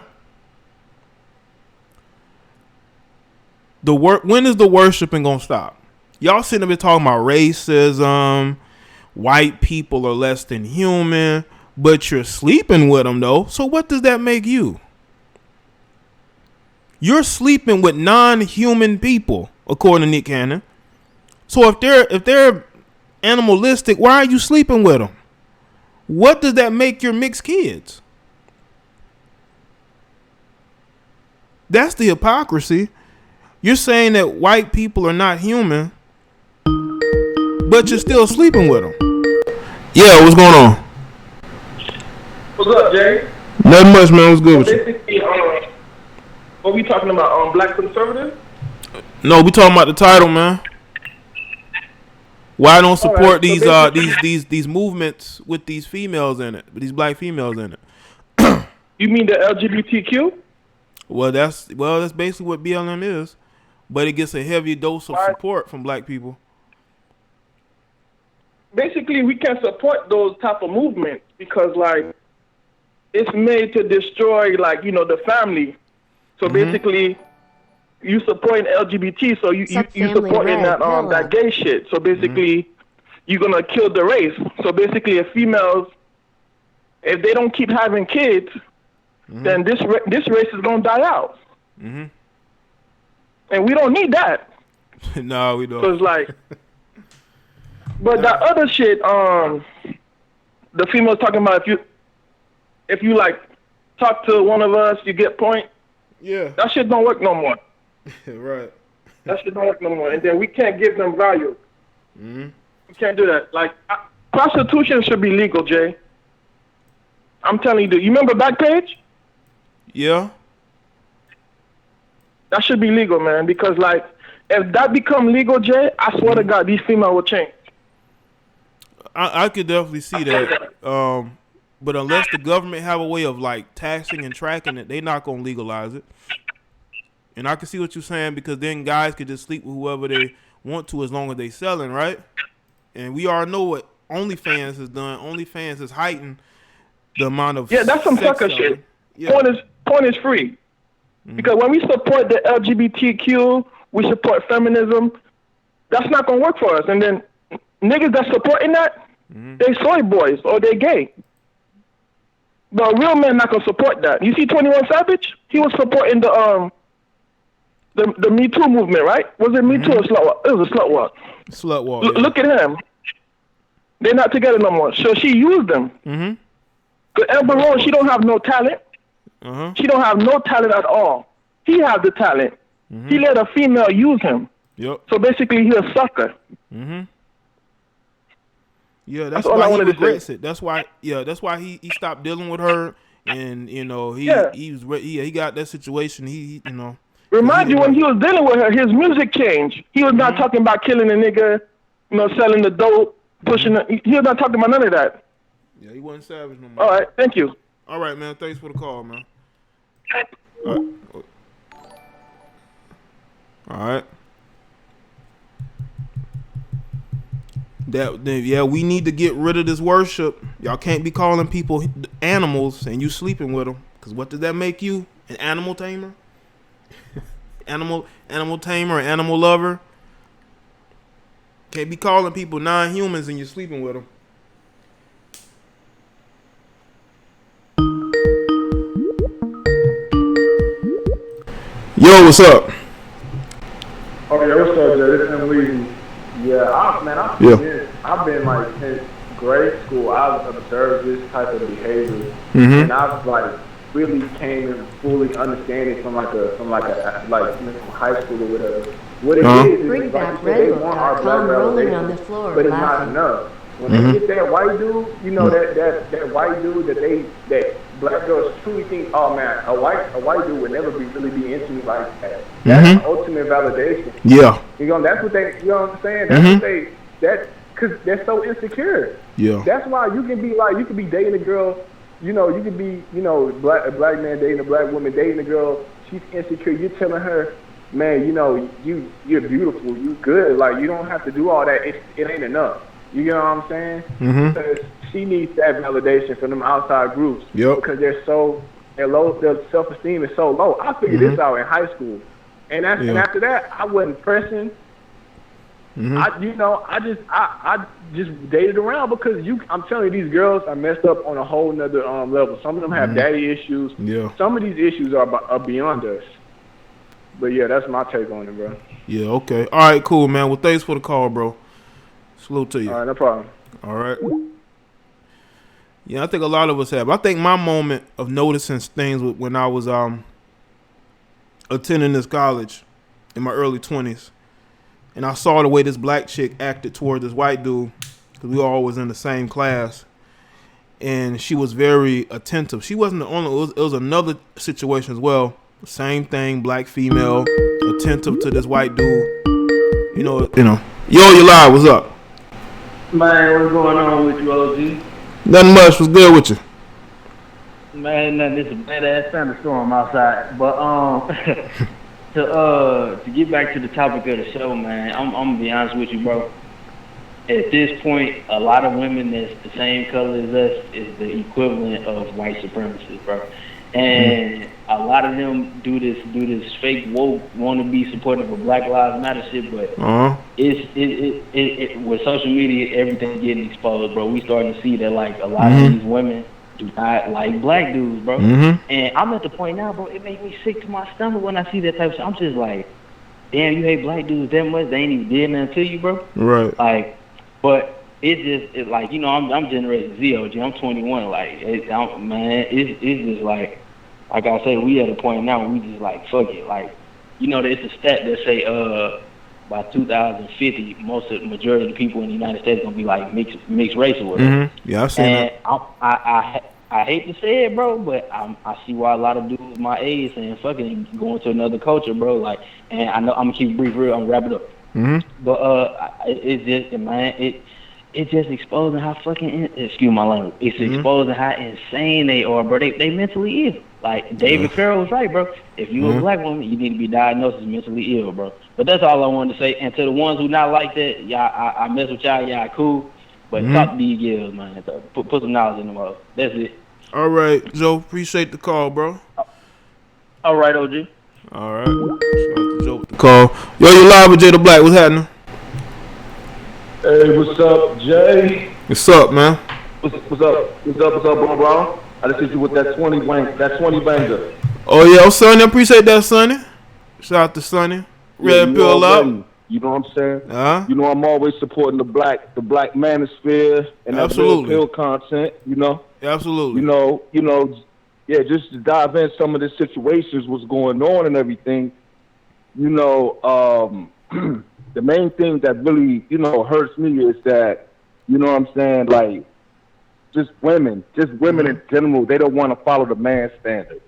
When is the worshiping gonna stop? Y'all sitting there talking about racism, white people are less than human, but you're sleeping with them though. So what does that make you? You're sleeping with non-human people, according to Nick Cannon. So if they're animalistic, why are you sleeping with them? What does that make your mixed kids? That's the hypocrisy. You're saying that white people are not human, but you're still sleeping with them. Yeah, what's going on? What's up, Jay? Nothing much, man. What's good with you? What we talking about? Black conservative? No, we talking about the title, man. Why don't support these movements with these females in it, with these black females in it? You mean the LGBTQ? Well, that's basically what BLM is, but it gets a heavy dose of support from black people. Basically, we can support those type of movements because, like, it's made to destroy, like, you know, the family. So basically, you supporting LGBT, so you supporting that gay shit. So basically, you're gonna kill the race. So basically, if females, if they don't keep having kids, then this race is gonna die out. And we don't need that. No, we don't. So it's like, but that other shit, the females talking about if you like talk to one of us, you get point. Yeah. That shit don't work no more. Right. That shit don't work no more. And then we can't give them value. We can't do that. Like, prostitution should be legal, Jay. I'm telling you, you remember Backpage? Yeah. That should be legal, man. Because, like, if that become legal, Jay, I swear to God, these females will change. I could definitely see that. But unless the government have a way of, like, taxing and tracking it, they're not going to legalize it. And I can see what you're saying, because then guys could just sleep with whoever they want to as long as they selling, right? And we all know what OnlyFans has done. OnlyFans has heightened the amount of that's some sucker shit. Yeah. Porn is free. Because when we support the LGBTQ, we support feminism, that's not going to work for us. And then niggas that's supporting that, they soy boys or they gay. But a real man not going to support that. You see 21 Savage? He was supporting the Me Too movement, right? Was it Me Too or Slut Walk? It was a Slut Walk. Slut Walk. Look at him. They're not together no more. So she used them. Because Amber Rose, she don't have no talent. She don't have no talent at all. He has the talent. He let a female use him. So basically, he's a sucker. Yeah, that's why he regrets it. That's why he stopped dealing with her, and you know he got that situation. He you know. Remind you when he was dealing with her, his music changed. He was not talking about killing a nigga, you know, selling the dope, pushing. He was not talking about none of that. Yeah, he wasn't savage no more. All right, thank you. All right, man. Thanks for the call, man. All right. We need to get rid of this worship. Y'all can't be calling people animals and you sleeping with them. Because what does that make you? An animal tamer? animal tamer, animal lover? Can't be calling people non-humans and you're sleeping with them. Yo, what's up? Oh yeah, what's up, Jay? This is Lee. I've been like since grade school. I've observed this type of behavior, and I've like really came and fully understand it from high school or whatever. What it is like they want our black validation, but it's not enough. When they get that white dude, you know that white dude that black girls truly think, oh man, a white dude would never really be into me like that. That's the ultimate validation. Yeah. You know, that's what they, you know what I'm saying? That's what because they're so insecure. Yeah. That's why you can be dating a girl, you know, you could be, you know, a black man dating a black woman, dating a girl, she's insecure, you're telling her, man, you know, you're beautiful, you good, like you don't have to do all that, it ain't enough. You know what I'm saying? Because she needs that validation from them outside groups. Because their self-esteem is so low. I figured this out in high school. And after that, I wasn't pressing. I just dated around because I'm telling you, these girls are messed up on a whole nother level. Some of them have daddy issues. Yeah. Some of these issues are beyond us. But yeah, that's my take on it, bro. Yeah, okay. All right, cool, man. Well, thanks for the call, bro. Salute to you. All right, no problem. All right. Yeah, I think a lot of us have. I think my moment of noticing things when I was attending this college in my early 20s, and I saw the way this black chick acted toward this white dude, because we all was in the same class, and she was very attentive. She wasn't the only. It was another situation as well. Same thing, black female, attentive to this white dude. You know. Yo, you live. What's up? Man, what's going on with you, OG? Nothing much. What's good with you? Man, nothing. It's a bad ass thunderstorm outside. But to get back to the topic of the show, man, I'm gonna be honest with you, bro. At this point, a lot of women that's the same color as us is the equivalent of white supremacists, bro. And a lot of them do this fake woke, want to be supportive of Black Lives Matter shit, but it with social media, everything getting exposed, bro. We starting to see that like a lot of these women do not like black dudes, bro. And I'm at the point now, bro. It makes me sick to my stomach when I see that type of shit. I'm just like, damn, you hate black dudes that much? They ain't even did nothing to you, bro. Right. Like, but it's like, you know, I'm Generation Z, OG. I'm 21. Like, it's just like I say, we at a point now where we just like, fuck it. Like, you know, there's a stat that say by 2050, majority of the people in the United States gonna be like mixed racial with us. Yeah, I've seen that. I hate to say it, bro, but I see why a lot of dudes my age saying fucking going to another culture, bro. Like, and I know I'm gonna keep it brief, real. I'm gonna wrap it up. But it's just, man, it's just exposing how fucking excuse my language. It's exposing how insane they are, bro. They mentally ill. Like David Farrell was right, bro. If you a black woman, you need to be diagnosed as mentally ill, bro. But that's all I wanted to say. And to the ones who not like that, y'all, I mess with y'all, y'all cool. But talk to these girls, man. Put some knowledge in them all. That's it. All right, Joe. Appreciate the call, bro. All right, OG. All right. Shout out to Joe with the call. Yo, you live with Jay the Black. What's happening? Hey, what's up, Jay? What's up, man? What's up, bro? I just hit you with that 20 banger. Oh yeah, Sonny. I appreciate that, Sonny. Shout out to Sonny. Red pill up. You know what I'm saying? You know I'm always supporting the black manosphere and that red pill content. You know. Absolutely. You know. Yeah, just to dive in some of the situations, what's going on and everything. You know, the main thing that really, you know, hurts me is that, you know what I'm saying, like, just women in general, they don't want to follow the man standard.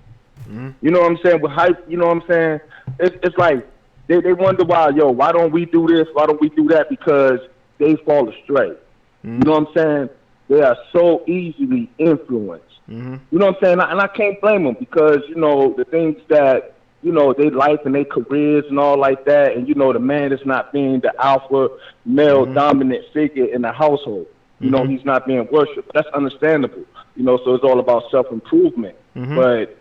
You know what I'm saying? With hype, you know what I'm saying? It's like they wonder why don't we do this? Why don't we do that? Because they fall astray. You know what I'm saying? They are so easily influenced. You know what I'm saying? And I can't blame them because, you know, the things that, you know, their life and their careers and all like that, and, you know, the man is not being the alpha male dominant figure in the household. You know, he's not being worshipped. That's understandable. You know, so it's all about self-improvement. But,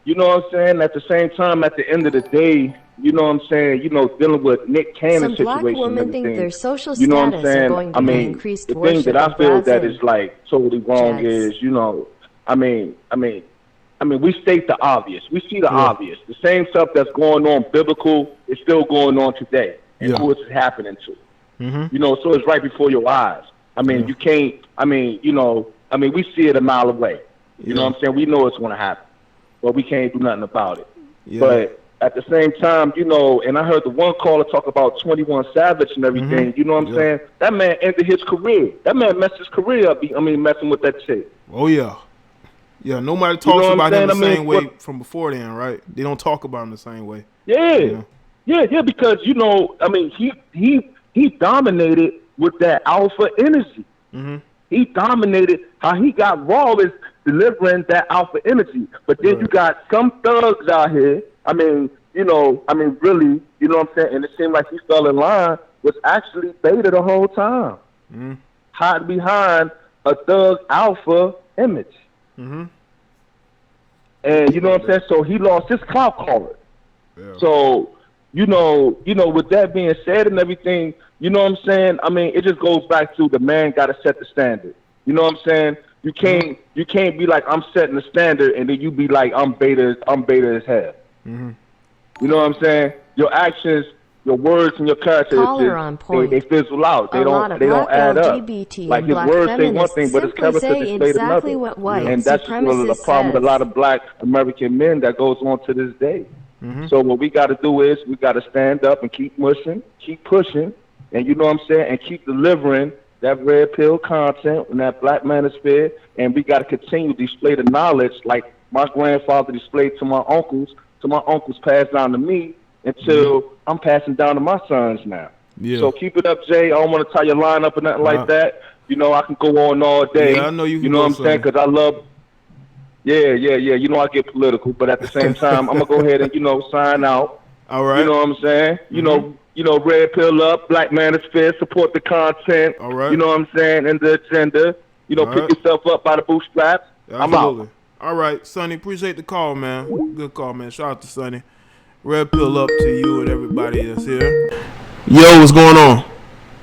you know what I'm saying, at the same time, at the end of the day, you know what I'm saying, you know, dealing with Nick Cannon's situation. Some black women think their social you know what I'm status saying? are going to be increased the thing that I feel that is, like, totally wrong Jets. is, you know, I mean, we state the obvious. We see the obvious. The same stuff that's going on biblical is still going on today. And who it's happening to. You know, so it's right before your eyes. I mean, you can't, you know, we see it a mile away. You know what I'm saying? We know it's going to happen. But we can't do nothing about it. But at the same time, you know, and I heard the one caller talk about 21 Savage and everything. You know what I'm saying? That man ended his career. That man messed his career up. Messing with that chick. Oh, yeah. Yeah, nobody talks about him the same way from before then, right? They don't talk about him the same way. Yeah, because, you know, he dominated with that alpha energy. He dominated how he got Raw is delivering that alpha energy. But then you got some thugs out here, really, you know what I'm saying? And it seemed like he fell in line, was actually beta the whole time. Hiding behind a thug alpha image. And you know what I'm saying? So he lost his clout caller. So, you know, with that being said and everything, you know what I'm saying? It just goes back to the man got to set the standard. You know what I'm saying? You can't be like, I'm setting the standard, and then you be like, I'm beta as hell. You know what I'm saying? Your actions, your words, and your character, they fizzle out. They don't add up. Like his words say one thing, but his character displays another. And that's the problem with a lot of black American men that goes on to this day. So what we got to do is we got to stand up and keep pushing, and you know what I'm saying, and keep delivering that red pill content in that black manosphere, and we got to continue to display the knowledge like my grandfather displayed to my uncles passed down to me until I'm passing down to my sons now. Yeah. So keep it up, Jay. I don't want to tie your line up or nothing like that. You know, I can go on all day. Yeah, I know you can. You know what I'm saying? Because I love. Yeah. You know, I get political, but at the same time, I'm gonna go ahead and sign out. All right. You know what I'm saying? You know, red pill up, black man is fair, support the content. All right. You know what I'm saying? And the agenda. You know, pick yourself up by the bootstraps. Absolutely. I'm out. All right, Sonny, appreciate the call, man. Good call, man. Shout out to Sonny. Red pill up to you and everybody that's here. Yo, what's going on?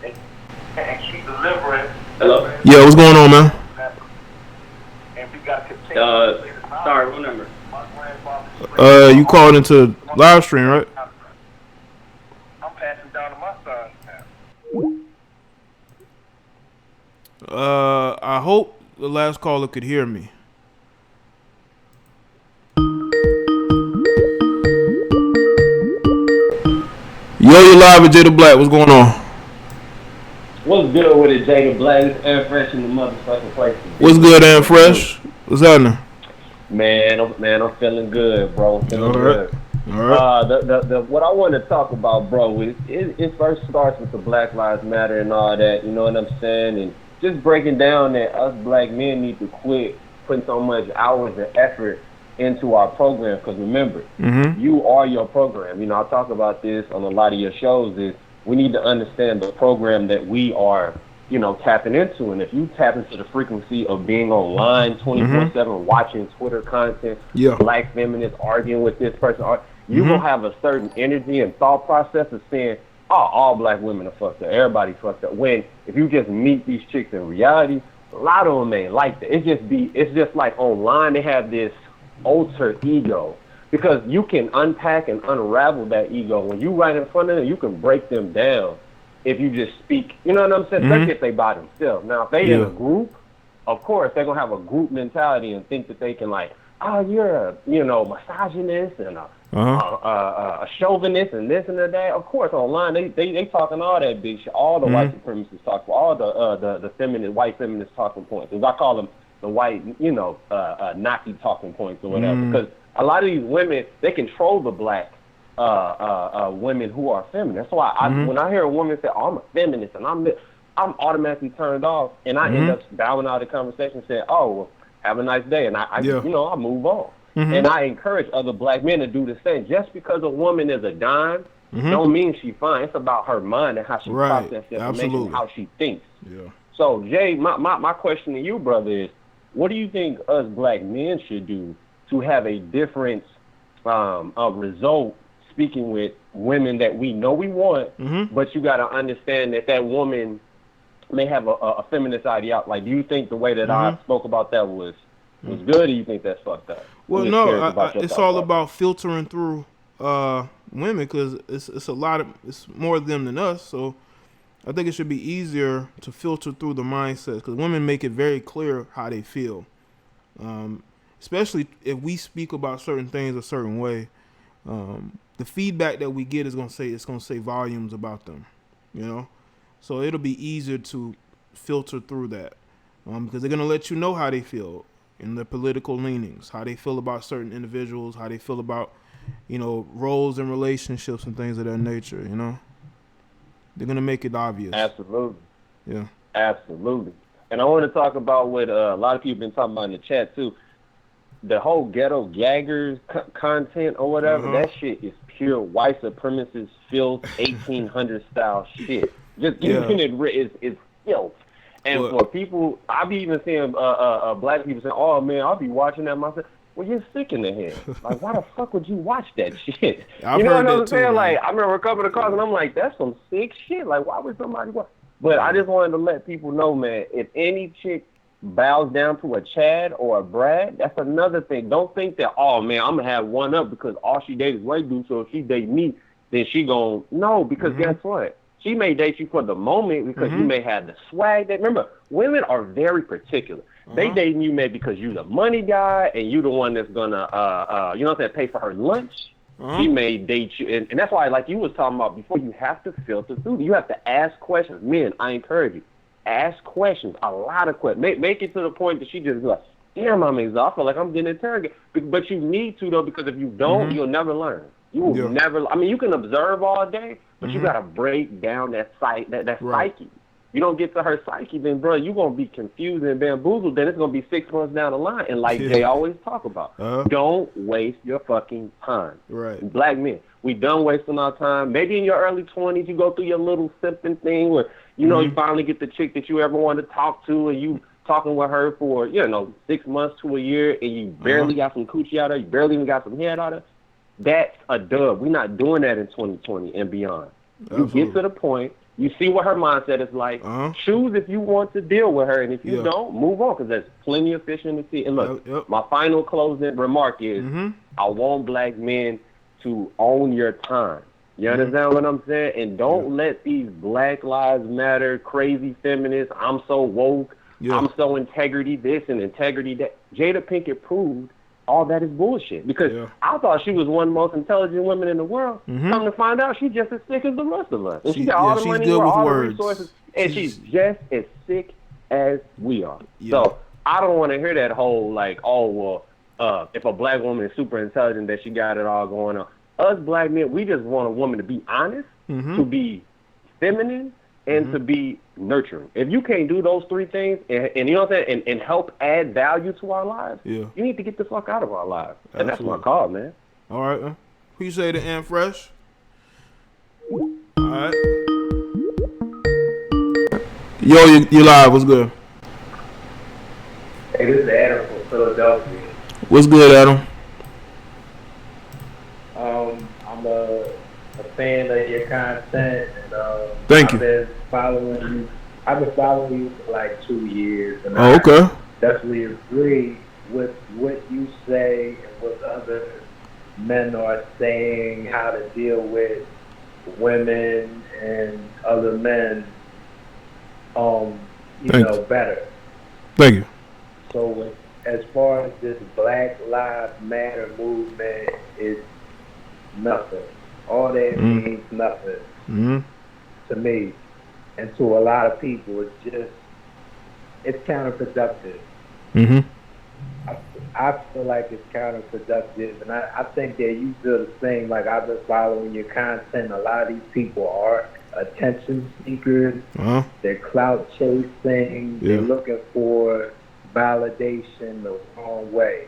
And keep delivering. Hello? Yeah, what's going on, man? And we got to continue. Sorry, what number? You called into live stream, right? I'm passing down to my son now. I hope the last caller could hear me. Yo, you live with Jada Black. What's going on? What's good with it, Jada Black? It's Air Fresh in the motherfucking place. What's good, Air Fresh? What's happening? Man, I'm feeling good, bro. Feeling good. All right. What I want to talk about, bro, is it first starts with the Black Lives Matter and all that. You know what I'm saying? And just breaking down that us black men need to quit putting so much hours and effort into our program, because remember, you are your program. You know, I talk about this on a lot of your shows, is we need to understand the program that we are, tapping into. And if you tap into the frequency of being online 24/7, watching Twitter content, black feminists arguing with this person, you will have a certain energy and thought process of saying, oh, all black women are fucked up, everybody fucked up. When if you just meet these chicks in reality, a lot of them ain't like that. It's just like online they have this alter ego, because you can unpack and unravel that ego when you right in front of them. You can break them down if you just speak. You know what I'm saying? Especially if they by themselves. Now, if they in a group, of course they're gonna have a group mentality and think that they can you're a misogynist and a chauvinist and this and that. Of course, online they talking all that big shit. All the white supremacists talk, all the feminist white feminist talking points, as I call them, the white, Nazi talking points or whatever. Because a lot of these women, they control the black women who are feminist. That's why when I hear a woman say, oh, I'm a feminist and I'm automatically turned off, and I end up bowing out of the conversation saying, oh, well, have a nice day. And I move on. And I encourage other black men to do the same. Just because a woman is a dime don't mean she's fine. It's about her mind and how she processes information, how she thinks. Yeah. So, Jay, my question to you, brother, is, what do you think us black men should do to have a different result speaking with women that we know we want, but you got to understand that woman may have a feminist ideology? Like, do you think the way that I spoke about that was good, or you think that's fucked up? Well, no, it's all about filtering through women, because it's more of them than us. So I think it should be easier to filter through the mindset, because women make it very clear how they feel. Especially if we speak about certain things a certain way, the feedback that we get is going to say volumes about them, So it'll be easier to filter through that, because they're going to let you know how they feel in their political leanings, how they feel about certain individuals, how they feel about, roles and relationships and things of that nature, They're going to make it obvious. Absolutely. Yeah. Absolutely. And I want to talk about what a lot of people have been talking about in the chat, too. The whole ghetto gaggers content or whatever, that shit is pure white supremacist filth, 1800 style shit. Just giving it is filth. And for people, I be even seeing black people saying, oh, man, I'll be watching that myself. Well, you're sick in the head. Like, why the fuck would you watch that shit? I've heard what I'm that saying? too, like, I remember a couple of calls, and I'm like, that's some sick shit. Like, why would somebody watch? But I just wanted to let people know, man, if any chick bows down to a Chad or a Brad, that's another thing. Don't think that, oh, man, I'm going to have one up because all she dates is white dudes, so if she date me, then she going to... No, because guess what? She may date you for the moment because you may have the swag. Remember, women are very particular. They dating you maybe because you the money guy and you the one that's going to, pay for her lunch. She may date you. And that's why, like you was talking about before, you have to filter through. You have to ask questions. Men, I encourage you. Ask questions, a lot of questions. Make it to the point that she just be like, damn, I'm exhausted. I feel like I'm getting interrogated. But you need to, though, because if you don't, you'll never learn. You will never. I mean, you can observe all day, but you gotta break down that psyche. You don't get to her psyche, then, bro, you're going to be confused and bamboozled. Then it's going to be 6 months down the line. And like Jay always talk about, don't waste your fucking time. Right. Black men, we done wasting our time. Maybe in your early 20s, you go through your little simping thing where, you know, you finally get the chick that you ever wanted to talk to, and you talking with her for, 6 months to a year, and you barely got some coochie out of her, you barely even got some head out of her. That's a dub. We're not doing that in 2020 and beyond. Absolutely. You get to the point. You see what her mindset is like. Choose if you want to deal with her, and if you don't, move on, because there's plenty of fish in the sea. And look, my final closing remark is, I want black men to own your time. You understand what I'm saying? And don't let these Black Lives Matter crazy feminists, I'm so woke, I'm so integrity this and integrity that. Jada Pinkett proved all that is bullshit, because I thought she was one of the most intelligent women in the world. Come to find out, she's just as sick as the rest of us. And she got all the money, all the resources, and she's just as sick as we are. So I don't want to hear that whole like, if a black woman is super intelligent, that she got it all going on. Us black men, we just want a woman to be honest, to be feminine, and to be nurturing. If you can't do those three things, and you know what I'm saying, and help add value to our lives, you need to get the fuck out of our lives. And that's my call, man. All right. Appreciate it, and Fresh. All right. Yo, you live. What's good? Hey, this is Adam from Philadelphia. What's good, Adam? I'm a fan of your content, and thank you. I've been following you for like 2 years, and I definitely agree with what you say and what other men are saying, how to deal with women and other men, better. Thank you. So as far as this Black Lives Matter movement, is nothing. All that means nothing to me, and to a lot of people. It's counterproductive. I feel like it's counterproductive, and I think that you feel the same. Like, I've been following your content. A lot of these people are attention seekers. They're clout chasing. They're looking for validation the wrong way.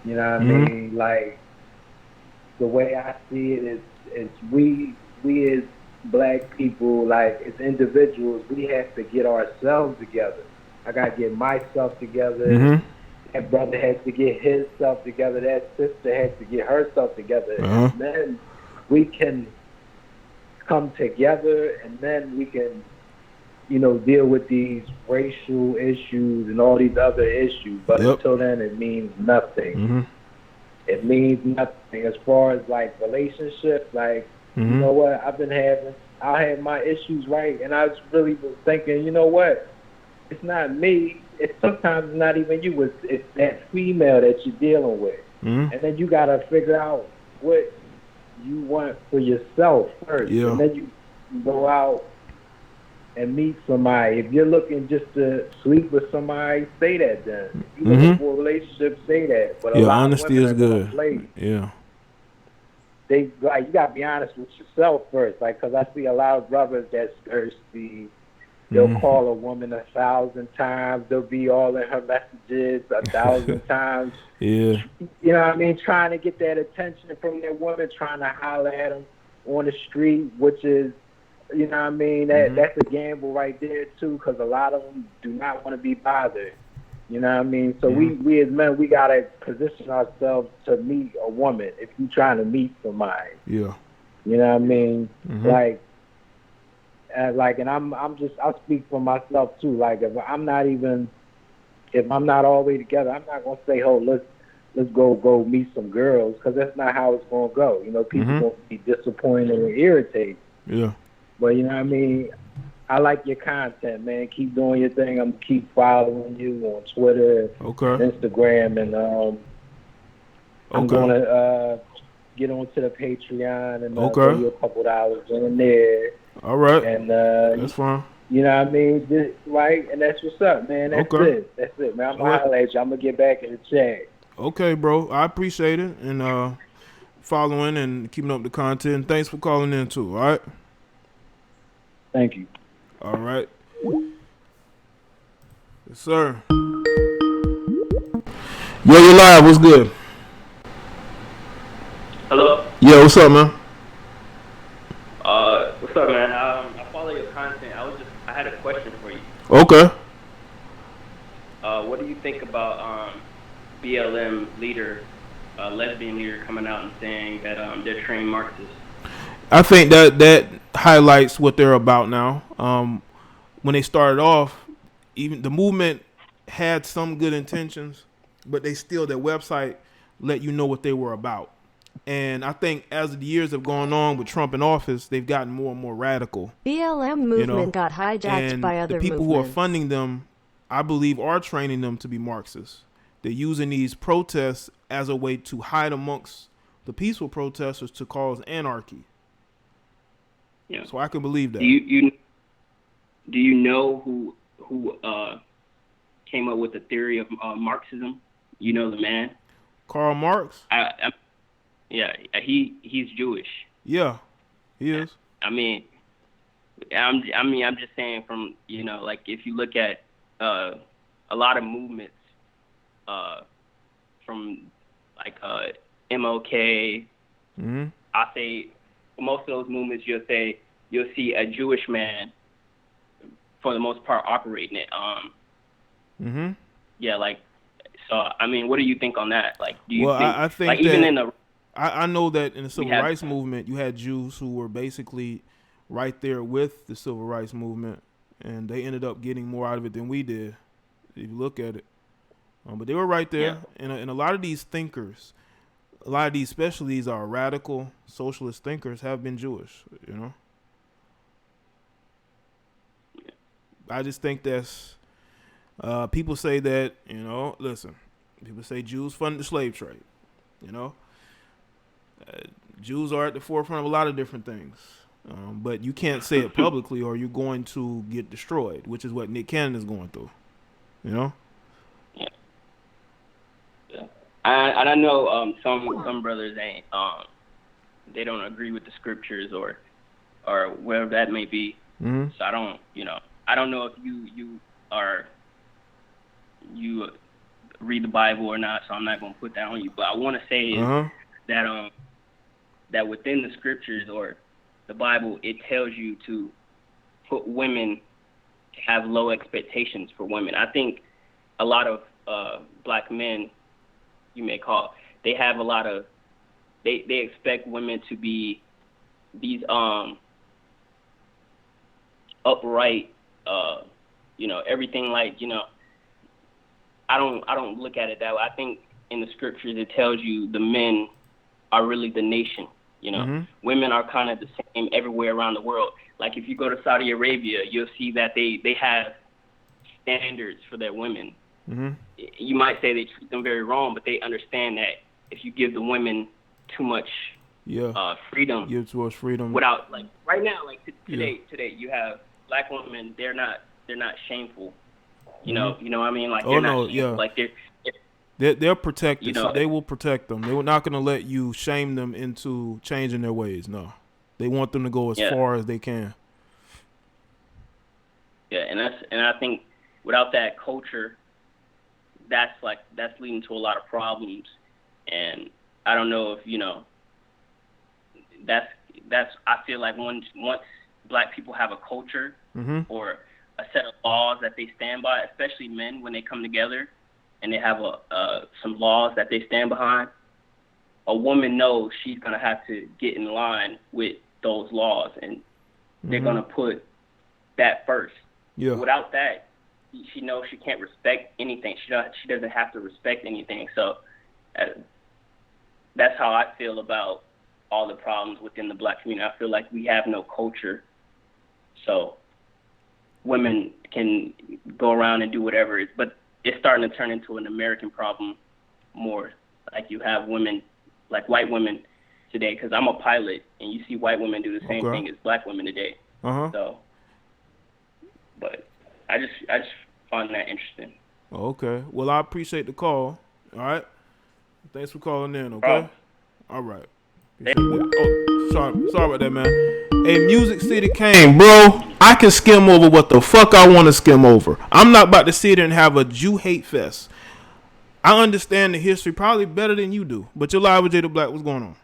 You know what I mean? Like, the way I see it is we as black people, like, as individuals, we have to get ourselves together. I gotta get myself together. That brother has to get his self together. That sister has to get herself together. And then we can come together, and then we can, deal with these racial issues and all these other issues. But until then, it means nothing. It means nothing. As far as like relationships, like, you know what, I had my issues, right? And I really was thinking, you know what? It's not me. It's sometimes not even you. It's that female that you're dealing with. And then you got to figure out what you want for yourself first. And then you go out and meet somebody. If you're looking just to sleep with somebody, say that then. If you're looking for a relationship, say that. But a lot honesty of is good. They, like, you got to be honest with yourself first. Like, because I see a lot of brothers that's thirsty. They'll call a woman 1,000 times. They'll be all in her messages 1,000 times. You know what I mean? Trying to get that attention from that woman, trying to holler at them on the street, which is, you know what I mean? That's a gamble right there, too, because a lot of them do not want to be bothered. You know what I mean? So we as men, we got to position ourselves to meet a woman if you're trying to meet somebody. You know what I mean? And I'll speak for myself too. Like, if I'm not all the way together, I'm not gonna say, "Oh, let's go meet some girls," because that's not how it's gonna go. People gonna be disappointed and irritated. But you know what I mean? I like your content, man. Keep doing your thing. I'm gonna keep following you on Twitter, Instagram, and I'm gonna get onto the Patreon and give you a couple dollars in there. All right. And that's fine. You know what I mean? Right? And that's what's up, man. That's it, man. I'm gonna holler at you. I'm gonna get back in the chat. Okay, bro. I appreciate it. And following and keeping up the content. Thanks for calling in too. All right. Thank you. All right. Yes, sir. Yo, you live. What's good? Hello. Yeah, what's up, man? What's up, man? I follow your content. I had a question for you. Okay. What do you think about BLM leader, lesbian leader, coming out and saying that they're trained Marxists? I think that highlights what they're about now. When they started off, even the movement had some good intentions, but their website let you know what they were about. And I think as the years have gone on with Trump in office, they've gotten more and more radical. BLM movement got hijacked by other the people movements. who are funding them, I believe, are training them to be Marxists. They're using these protests as a way to hide amongst the peaceful protesters to cause anarchy. Yeah. So I can believe that. Do you know who came up with the theory of Marxism? You know the man? Karl Marx? Yeah, he's Jewish. Yeah, he is. I'm just saying from, like if you look at a lot of movements from like MLK, I say most of those movements you'll see a Jewish man for the most part operating it. Yeah, like, so I mean, what do you think on that? Like, do you think? I think like that, even in the I know that in the civil rights movement, you had Jews who were basically right there with the civil rights movement, and they ended up getting more out of it than we did, if you look at it. But they were right there, and a lot of these thinkers, a lot of these, especially these are radical socialist thinkers, have been Jewish. I just think that's people say that, listen, people say Jews funded the slave trade. Jews are at the forefront of a lot of different things, but you can't say it publicly or you're going to get destroyed, which is what Nick Cannon is going through. Yeah. I know some brothers ain't they don't agree with the scriptures or whatever that may be. So I don't know if you read the Bible or not, so I'm not going to put that on you. But I want to say is that within the scriptures or the Bible, it tells you to put women, have low expectations for women. I think a lot of black men, you may call, they have a lot of, they expect women to be these upright, everything like, I don't look at it that way. I think in the scriptures it tells you the men are really the nation. Women are kind of the same everywhere around the world. Like if you go to Saudi Arabia, you'll see that they have standards for their women. You might say they treat them very wrong, but they understand that if you give the women too much freedom, give too much freedom without, like right now, like today you have black women. They're not shameful. You know what I mean? Like like they're protected. So they will protect them. They're not going to let you shame them into changing their ways. No, they want them to go as far as they can. Yeah, and I think without that culture, that's leading to a lot of problems. And I don't know if that's I feel like once black people have a culture or a set of laws that they stand by, especially men when they come together and they have some laws that they stand behind, a woman knows she's going to have to get in line with those laws, and they're going to put that first. Without that, she knows she can't respect anything. She doesn't have to respect anything. So that's how I feel about all the problems within the black community. I feel like we have no culture. So women can go around and do whatever, but it's starting to turn into an American problem more. Like you have women, like white women today, because I'm a pilot, and you see white women do the same thing as black women today. So, but I just find that interesting. Okay. Well, I appreciate the call. All right. Thanks for calling in. Okay. All right. Oh, sorry about that, man. Hey, Music City Kane, bro. I can skim over what the fuck I want to skim over. I'm not about to sit there and have a Jew hate fest. I understand the history probably better than you do. But you're live with Jada Black. What's going on?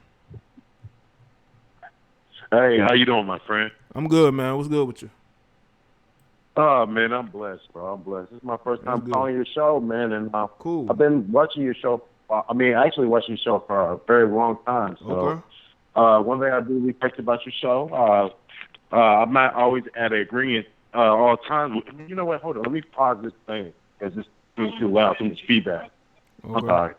Hey, how you doing, my friend? I'm good, man. What's good with you? Oh, man, I'm blessed, bro. I'm blessed. This is my first time calling your show, man, and cool. I've been watching your show. Actually watching your show for a very long time. So, one thing I do respect about your show, I'm not always at an agreement all the time. You know what? Hold on. Let me pause this thing because it's too loud. Too much feedback. I'm sorry.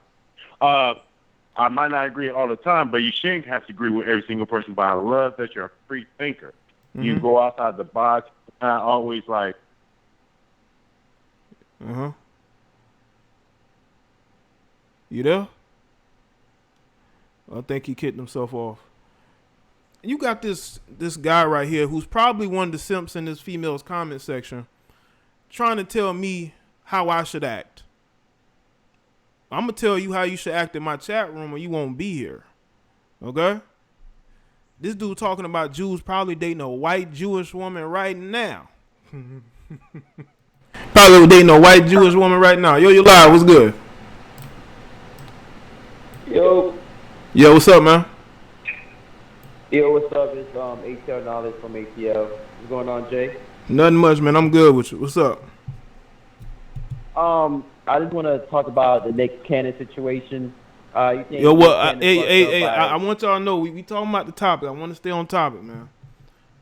I might not agree all the time, but you shouldn't have to agree with every single person. But I love that you're a free thinker. Mm-hmm. You go outside the box. Not always like. You there? I think he kicked himself off. You got this guy right here who's probably one of the simps in this female's comment section trying to tell me how I should act. I'm going to tell you how you should act in my chat room or you won't be here. Okay? This dude talking about Jews probably dating a white Jewish woman right now. Probably dating a white Jewish woman right now. Yo, you live. What's good? Yo, what's up, man? Yo, what's up? It's ATL Knowledge from ATL. What's going on, Jay? Nothing much, man. I'm good with you. What's up? I just want to talk about the Nick Cannon situation. You think Yo, what? I want y'all to know we talking about the topic. I want to stay on topic, man.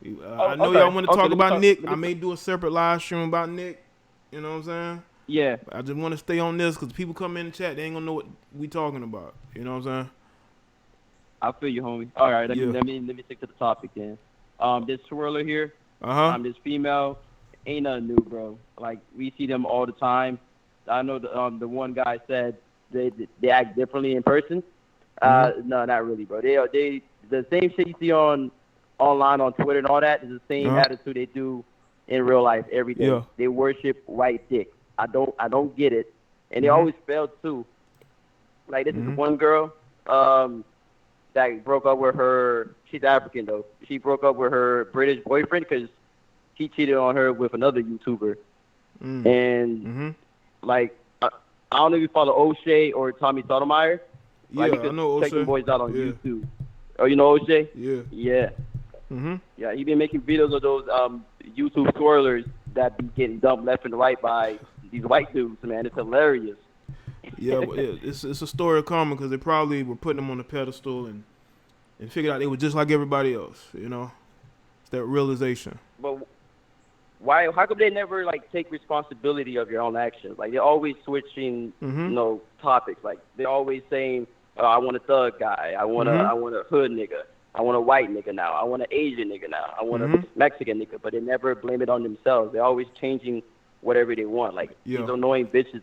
I know y'all want to talk about Nick. I may do a separate live stream about Nick. You know what I'm saying? Yeah. I just want to stay on this because people come in the chat, they ain't gonna know what we talking about. You know what I'm saying? I feel you, homie. All right, let me stick to the topic then. This swirler here, this female, ain't nothing new, bro. Like we see them all the time. I know the one guy said they act differently in person. No, not really, bro. They the same shit you see online on Twitter and all that is the same attitude they do in real life every day. Yeah. They worship white dick. I don't get it, and they always fail too. Like this is one girl that broke up with her. She's African though. She broke up with her British boyfriend because he cheated on her with another YouTuber. And like I don't know if you follow O'Shea or Tommy Sotomayor. Like, I know check O'Shea. them boys out on YouTube. Oh, you know O'Shea? Yeah. Yeah, he been making videos of those YouTube swirlers that be getting dumped left and right by these white dudes, man. It's hilarious. It's a story of karma because they probably were putting them on a pedestal and figured out they were just like everybody else. You know, it's that realization. But why? How come they never like take responsibility of your own actions? Like they're always switching, topics. Like they're always saying, "I want a thug guy. I want a hood nigga. I want a white nigga now. I want an Asian nigga now. I want a Mexican nigga." But they never blame it on themselves. They're always changing whatever they want. Like these annoying bitches,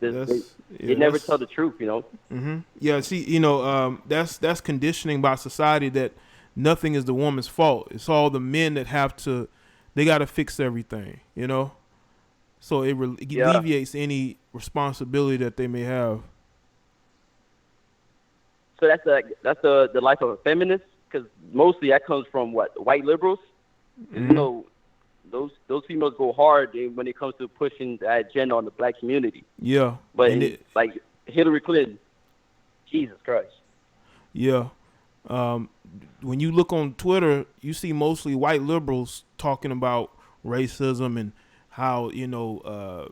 they never tell the truth, you know? Yeah, see, you know, that's conditioning by society that nothing is the woman's fault. It's all the men that they got to fix everything, you know? So it alleviates any responsibility that they may have. So that's the life of a feminist? Because mostly that comes from what? White liberals? You know, those females go hard when it comes to pushing the agenda on the black community. Yeah. But like Hillary Clinton, Jesus Christ. Yeah. When you look on Twitter, you see mostly white liberals talking about racism and how, you know,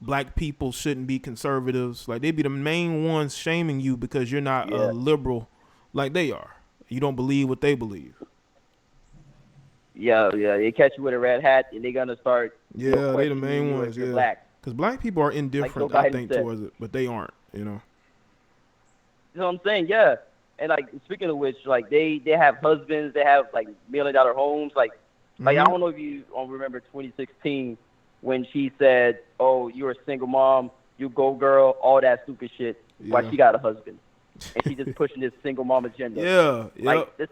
black people shouldn't be conservatives. Like, they be the main ones shaming you because you're not a liberal like they are. You don't believe what they believe. Yeah, they catch you with a red hat, and they're gonna start. Yeah, they the main ones. Yeah, black. Because black people are indifferent, I think, towards it, but they aren't. You know. You know what I'm saying? Yeah, and like speaking of which, like they have husbands, they have like $1 million homes. Like I don't know if you remember 2016 when she said, "Oh, you're a single mom, you go girl," all that stupid shit. Yeah. While she got a husband, and she just pushing this single mom agenda. Yeah. Like this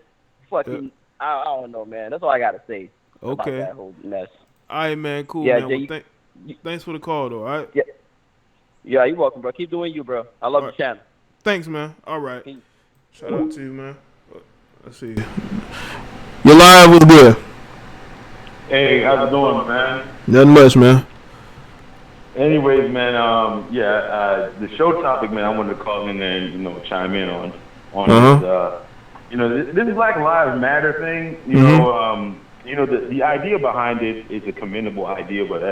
fucking. Yeah. I don't know, man. That's all I gotta say about that whole mess. All right, man. Cool, yeah, man. Well, thanks for the call, though. All right. Yeah, you're welcome, bro. Keep doing you, bro. I love the channel. Thanks, man. All right. Shout out to you, man. Let's see. Your live was good. Hey, how's it going, man? Nothing much, man. Anyways, man, the show topic, man, I wanted to call in there and, you know, chime in on this, you know, this Black Lives Matter thing, you know, the idea behind it is a commendable idea, but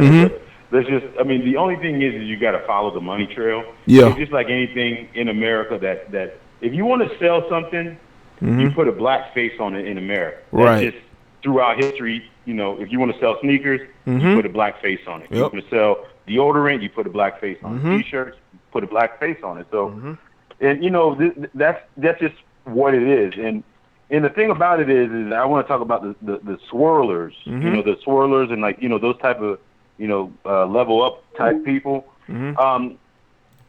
let's just, I mean, the only thing is you got to follow the money trail. Yeah. It's just like anything in America that if you want to sell something, you put a black face on it in America. Right. That's just throughout history, you know, if you want to sell sneakers, you put a black face on it. If you want to sell deodorant, you put a black face on it. T-shirts, put a black face on it. So, and you know, that's just what it is. And the thing about it is I want to talk about the swirlers. You know, the swirlers and like, you know, those type of, you know, level up type people.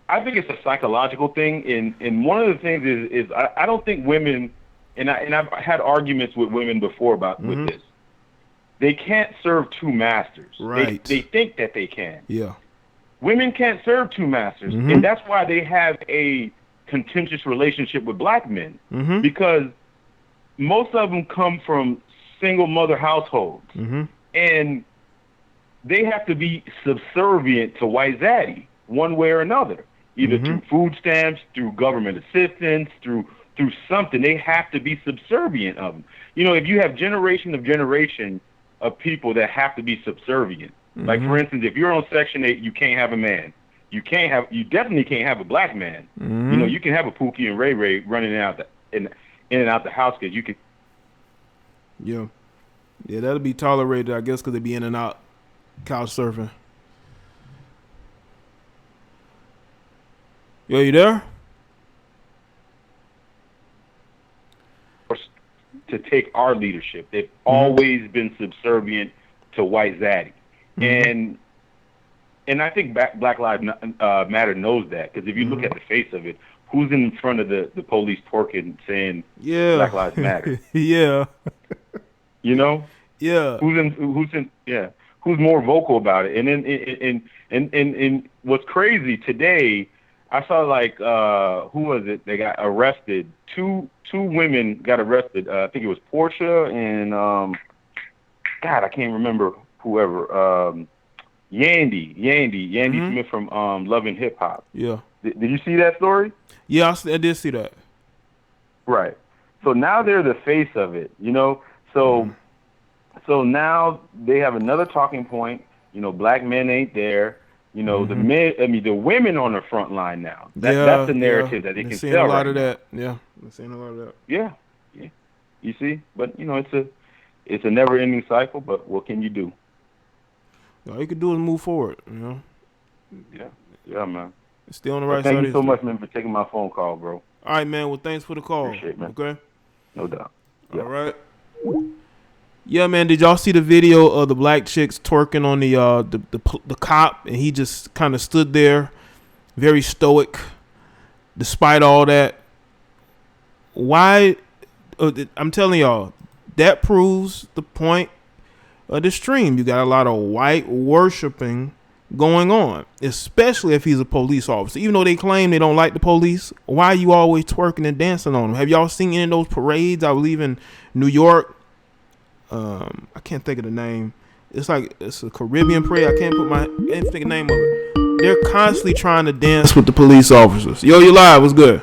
I think it's a psychological thing. And one of the things is I don't think women, and I've had arguments with women before with this. They can't serve two masters. Right. They think that they can. Yeah. Women can't serve two masters. And that's why they have a contentious relationship with black men. Because most of them come from single mother households. And they have to be subservient to white zaddy one way or another. Either through food stamps, through government assistance, through something. They have to be subservient of them. You know, if you have generation of people that have to be subservient. Like, for instance, if you're on Section 8, you can't have a man. You definitely can't have a black man. You know, you can have a Pookie and Ray Ray running in and out the house because you can. Yeah. Yeah, that'll be tolerated, I guess, because they be in and out couch surfing. Yo, you there? To take our leadership. They've always been subservient to white zaddy. And I think Black Lives Matter knows that, because if you look at the face of it, who's in front of the police twerking saying Black Lives Matter? Yeah. You know? Yeah. Who's more vocal about it? And what's crazy today, I saw like who was it? They got arrested. Two women got arrested. I think it was Portia and God, I can't remember whoever. Yandy Smith from Love and Hip Hop. Yeah. Did you see that story? Yeah, I did see that. Right. So now they're the face of it, you know. So now they have another talking point. You know, black men ain't there. You know, the men. I mean, the women on the front line now. That's the narrative that they can sell. Seeing a lot of that. Yeah, they're seeing a lot of that. Yeah. You see, but you know, it's a never-ending cycle. But what can you do? All you can do is move forward. You know. Yeah, man. It's still on the right side. Thank you so much, man, for taking my phone call, bro. All right, man. Well, thanks for the call. Appreciate it, man. Okay. No doubt. All right. Yeah, man. Did y'all see the video of the black chicks twerking on the cop, and he just kind of stood there, very stoic, despite all that? Why? I'm telling y'all, that proves the point of the stream. You got a lot of white worshiping going on, especially if he's a police officer. Even though they claim they don't like the police, why are you always twerking and dancing on them? Have y'all seen any of those parades? I believe in New York. I can't think of the name. It's a Caribbean parade. I can't think of the name of it. They're constantly trying to dance with the police officers. Yo, you live. What's good?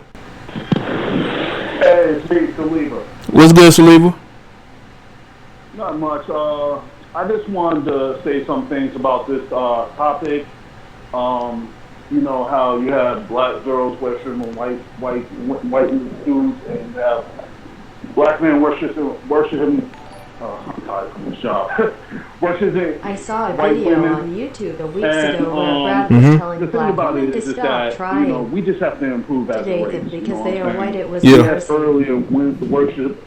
Hey, it's me, Saliba. What's good, Saliba? Not much. I just wanted to say some things about this topic. You know how you have black girls worshiping white dudes, and you have black men worshiping. I'm tired from the shop. I saw a video on YouTube a week ago where Brad was telling black women to stop trying. You know, we just have to improve as a race. Because they are white, it was earlier, when's the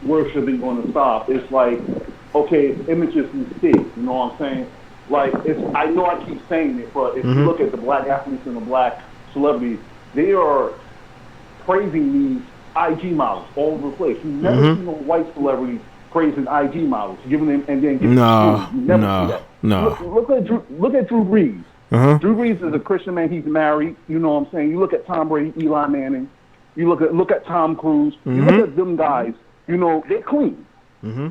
worshiping going to stop? It's like, okay, images mistake. You know what I'm saying? Like, I know I keep saying it, but if you look at the black athletes and the black celebrities, they are praising these IG models all over the place. You never see no white celebrities praising IG models, giving them and then giving them. You never see that. Look at Drew Brees. Drew Brees is a Christian man. He's married. You know what I'm saying? You look at Tom Brady, Eli Manning. You look at Tom Cruise. You look at them guys. You know, they're clean. Mm-hmm.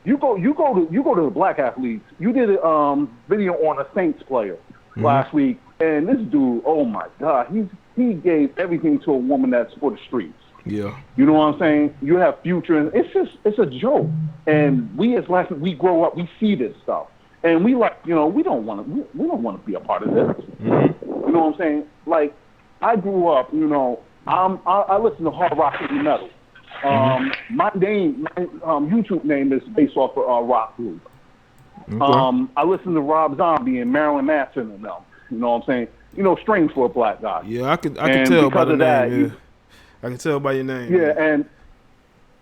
You go to the black athletes. You did a video on a Saints player last week, and this dude, oh my God, he gave everything to a woman that's for the streets. Yeah. You know what I'm saying? You have Future, and it's a joke. And we as black people, we grow up, we see this stuff, and we like, you know, we don't want to be a part of this. You know what I'm saying? Like, I grew up, you know, I listen to hard rock heavy metal. My YouTube name is based off of rock group. Okay. I listen to Rob Zombie and Marilyn Manson and them. You know what I'm saying? You know, strange for a black guy. Yeah, I can tell by the name. I can tell by your name.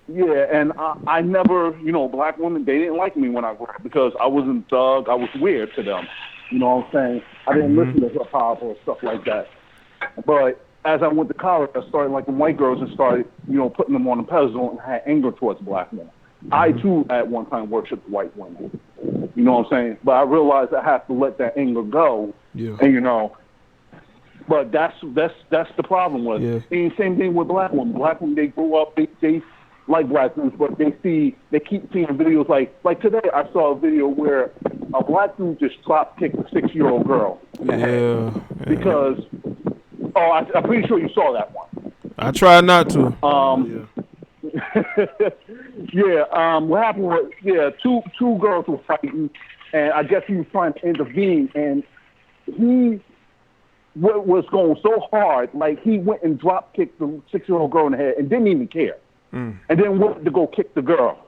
And I never, you know, black women, they didn't like me when I grew up because I wasn't thug. I was weird to them. You know what I'm saying? I didn't listen to hip hop or stuff like that. But as I went to college, I started liking white girls and started, you know, putting them on a pedestal and had anger towards black men. I too, at one time, worshipped white women. You know what I'm saying? But I realized I have to let that anger go. Yeah. And you know, but that's the problem with it. And same thing with black women. Black women, they grow up, they like black dudes, but they keep seeing videos like today. I saw a video where a black dude just drop kicked a 6-year-old girl. Yeah. Because I'm pretty sure you saw that one. I try not to. What happened was, two girls were fighting, and I guess he was trying to intervene, and he was going so hard, like he went and drop kicked the 6-year-old girl in the head and didn't even care, and then went to go kick the girl.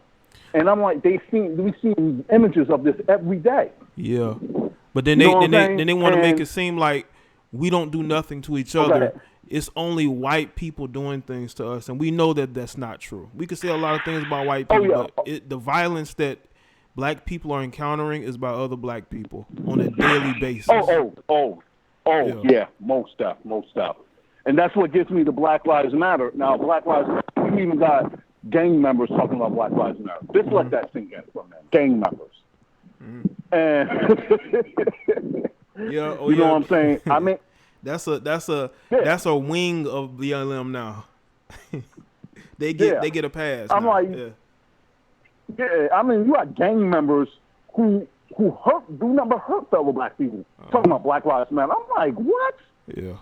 And I'm like, we see images of this every day. Yeah, but then they want to make it seem like we don't do nothing to each other. It's only white people doing things to us, and we know that that's not true. We could say a lot of things about white people, but the violence that black people are encountering is by other black people on a daily basis. Yeah, most stuff. And that's what gets me to Black Lives Matter. Now, Black Lives Matter, we even got gang members talking about Black Lives Matter. Just let that sink in from them. Gang members. And you know what I'm saying? I mean, that's a wing of BLM now. they get a pass. I'm now. like, I mean, you got gang members who do number hurt fellow black people. Talking about Black Lives Matter. I'm like, what? Yeah.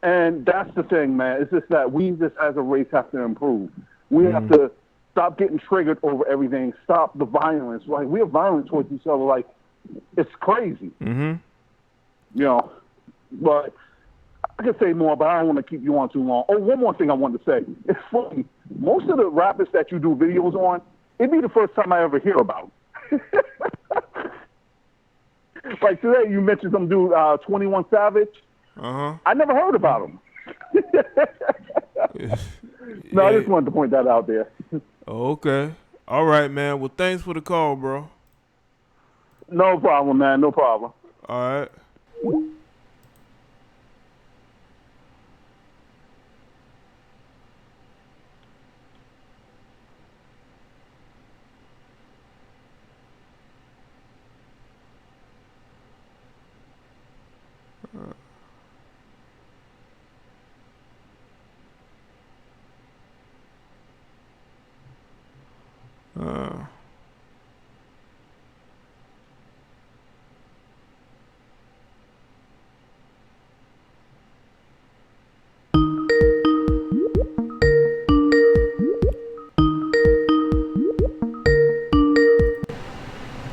And that's the thing, man. It's just that we just as a race have to improve. We have to stop getting triggered over everything. Stop the violence. Like, we are violent towards each other. Like, it's crazy. You know, but I could say more, but I don't want to keep you on too long. Oh, one more thing I wanted to say. It's funny. Most of the rappers that you do videos on, it'd be the first time I ever hear about. Like today, you mentioned some dude, 21 Savage. I never heard about him. No, I just wanted to point that out there. Okay. All right, man. Well, thanks for the call, bro. No problem, man. No problem. All right.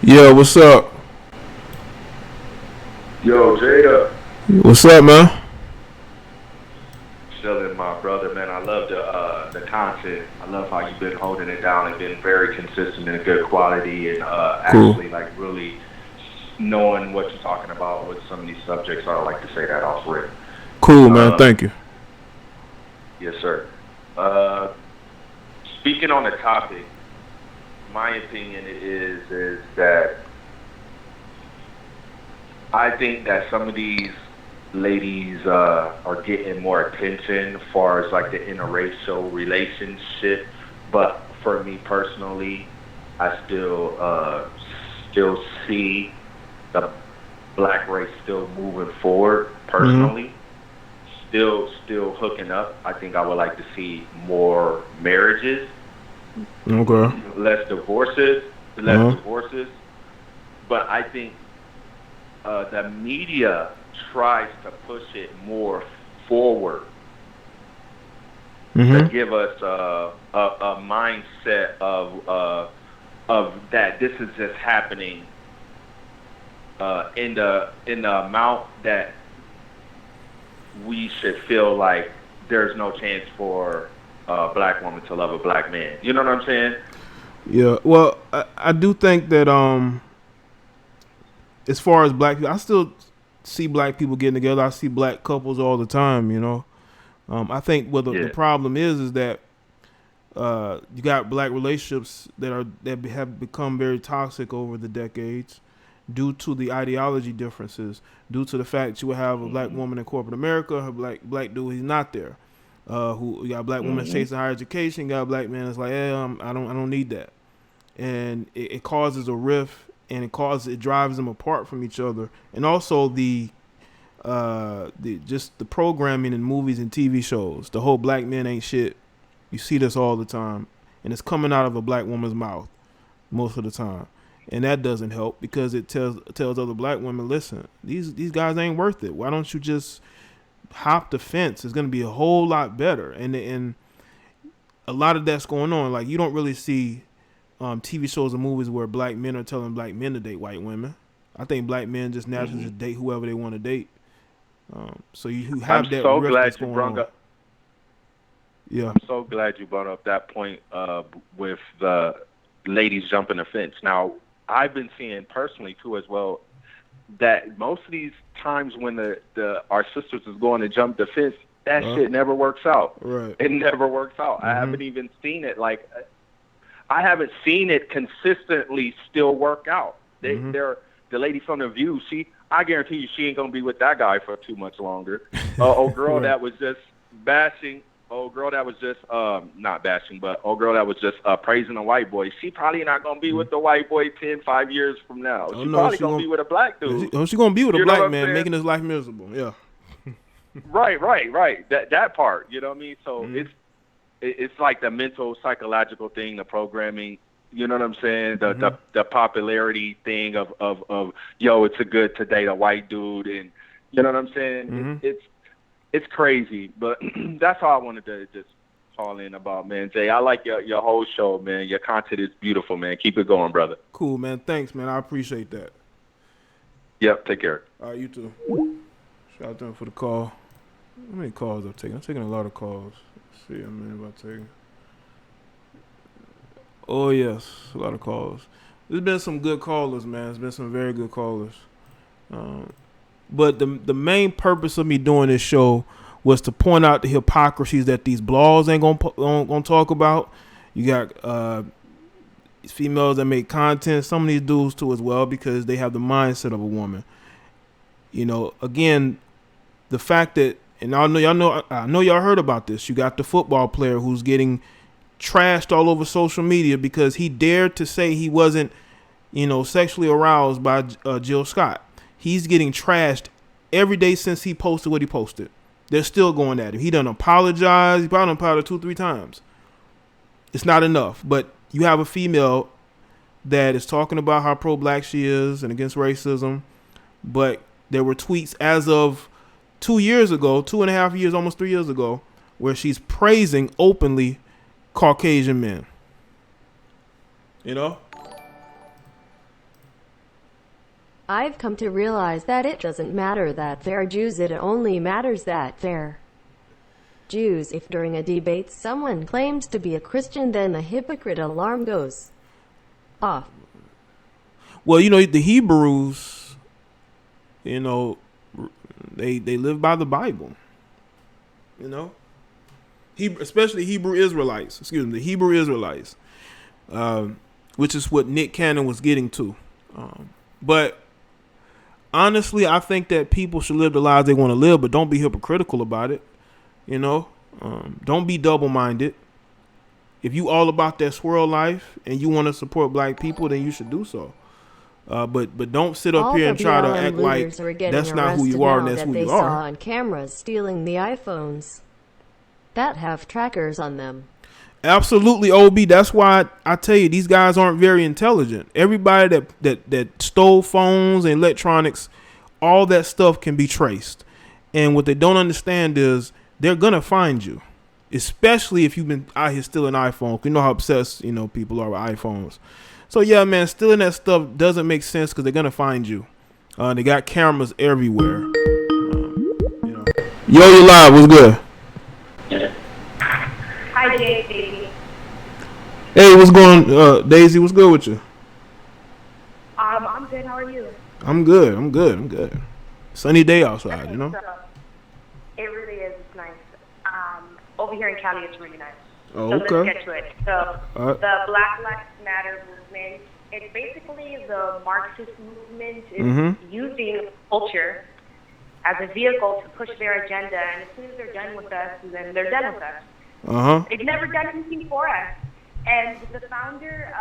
Yo, what's up? Yo, Jada. What's up, man? Chilling, my brother, man. I love the content. I love how you've been holding it down and been very consistent and good quality, and actually like really knowing what you're talking about with some of these subjects. I like to say that off rip. Cool, man. Thank you. Yes, sir. Speaking on the topic, my opinion is that I think that some of these ladies are getting more attention as far as like the interracial relationship, but for me personally, I still see the black race still moving forward personally. Still hooking up. I think I would like to see more marriages, Okay. Less divorces. But I think the media tries to push it more forward to give us a mindset of that this is just happening in the amount that we should feel like there's no chance for a black woman to love a black man. You know what I'm saying? Yeah. Well, I do think that as far as black people, I still see black people getting together. I see black couples all the time. You know, I think the problem is that you got black relationships that have become very toxic over the decades due to the ideology differences, due to the fact you will have a black woman in corporate America, a black dude, he's not there. Who you got a black woman that's chasing higher education, got a black man that's like, I don't need that, and it causes a rift, and it drives them apart from each other, and also the programming in movies and TV shows, the whole black men ain't shit. You see this all the time, and it's coming out of a black woman's mouth most of the time. And that doesn't help because it tells other black women, listen, these guys ain't worth it. Why don't you just hop the fence? It's going to be a whole lot better. And a lot of that's going on. Like, you don't really see TV shows and movies where black men are telling black men to date white women. I think black men just naturally just date whoever they want to date. So you have that. I'm so glad you brought up. Yeah, I'm so glad you brought up that point with the ladies jumping the fence. Now, I've been seeing personally too as well that most of these times when our sisters is going to jump the fence, that shit never works out. Right. It never works out. I haven't even seen it. Like, I haven't seen it consistently still work out. They're the lady from The View. I guarantee you, she ain't gonna be with that guy for too much longer. Girl that was just bashing. Girl that was just not bashing, but girl that was just praising a white boy. She probably not gonna be with the white boy 5 years from now. She probably gonna be with a black dude. She gonna be with a black man making his life miserable. Yeah. Right. That part. You know what I mean? So it's like the mental psychological thing, the programming. You know what I'm saying? The popularity thing of yo, it's a good to date a white dude, and you know what I'm saying? It's crazy, but that's all I wanted to just call in about, man. Jay, I like your whole show, man. Your content is beautiful, man. Keep it going, brother. Cool, man. Thanks, man. I appreciate that. Yep, take care. All right, you too. Shout out to them for the call. How many calls I'm taking? I'm taking a lot of calls. Let's see how many am I taking? Oh, yes, a lot of calls. There's been some good callers, man. There's been some very good callers. But the main purpose of me doing this show was to point out the hypocrisies that these blogs ain't gonna talk about. You got females that make content, some of these dudes too as well, because they have the mindset of a woman. You know, again, the fact that, and I know y'all heard about this. You got the football player who's getting trashed all over social media because he dared to say he wasn't, sexually aroused by Jill Scott. He's getting trashed every day since he posted what he posted. They're still going at him. He done apologized. He probably done apologized 2-3 times. It's not enough. But you have a female that is talking about how pro-black she is and against racism. But there were tweets as of 2 years ago, 2.5 years, almost 3 years ago, where she's praising openly Caucasian men. I've come to realize that it doesn't matter that they're Jews, it only matters that they're Jews. If during a debate someone claims to be a Christian, then the hypocrite alarm goes off. Well, the Hebrews, they live by the Bible, especially Hebrew Israelites, the Hebrew Israelites, which is what Nick Cannon was getting to. But honestly, I think that people should live the lives they want to live, but don't be hypocritical about it. Don't be double-minded. If you all about that swirl life and you want to support black people, then you should do so. But don't sit up here and try to act like that's not who you are and that's who you are. Saw on cameras stealing the iPhones that have trackers on them. Absolutely, OB. That's why I tell you these guys aren't very intelligent. Everybody that stole phones and electronics, all that stuff can be traced. And what they don't understand is they're gonna find you, especially if you've been out here stealing iPhones. You know how obsessed people are with iPhones. So yeah, man, stealing that stuff doesn't make sense because they're gonna find you. They got cameras everywhere. Yo, you live? What's good? Hi, Daisy. Hey, what's going on, Daisy? What's good with you? I'm good. How are you? I'm good. Sunny day outside, you know? It really is. It's nice. Over here in Cali, it's really nice. Oh, so okay. Let's get to it. So the Black Lives Matter movement, it's basically the Marxist movement is using culture as a vehicle to push their agenda, and as soon as they're done with us, then they're done with us. They've never done anything for us. And the founder,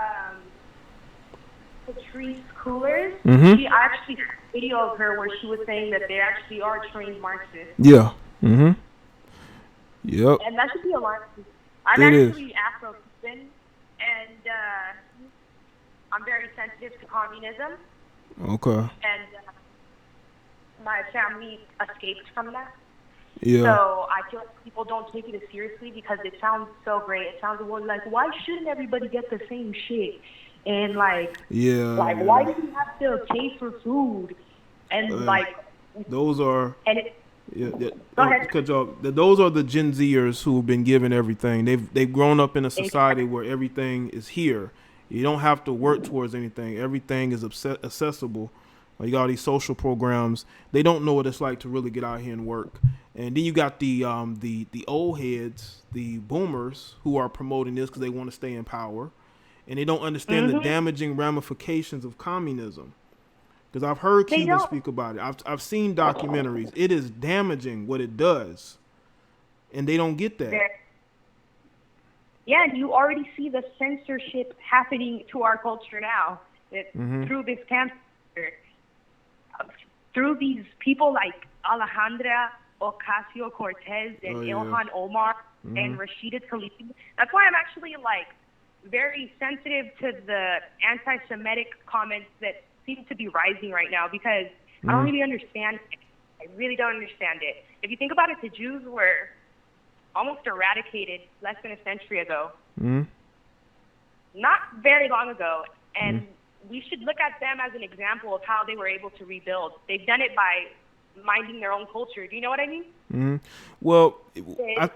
Patrice Coolers, she actually had a video of her where she was saying that they actually are trained Marxists. Yeah. Yep. And that should be alarming. I'm It actually Afro-Cuban, and I'm very sensitive to communism. Okay. And my family escaped from that. Yeah. So I feel like people don't take it as seriously because it sounds so great. It sounds like, why shouldn't everybody get the same shit? And why do you have to pay for food? And those are. And Go ahead. Those are the Gen Zers who've been given everything. They've grown up in a society where everything is here. You don't have to work towards anything. Everything is accessible. You got all these social programs. They don't know what it's like to really get out here and work. And then you got the old heads, the boomers, who are promoting this because they want to stay in power, and they don't understand the damaging ramifications of communism. Because I've heard Cuba speak about it. I've seen documentaries. It is damaging what it does, and they don't get that. Yeah, and you already see the censorship happening to our culture now through this cancer, through these people like Alejandra Ocasio-Cortez and Ilhan Omar and Rashida Tlaib. That's why I'm actually very sensitive to the anti-Semitic comments that seem to be rising right now because I don't really understand it. I really don't understand it. If you think about it, the Jews were almost eradicated less than a century ago. Not very long ago. And we should look at them as an example of how they were able to rebuild. They've done it by minding their own culture. Do you know what I mean? Well,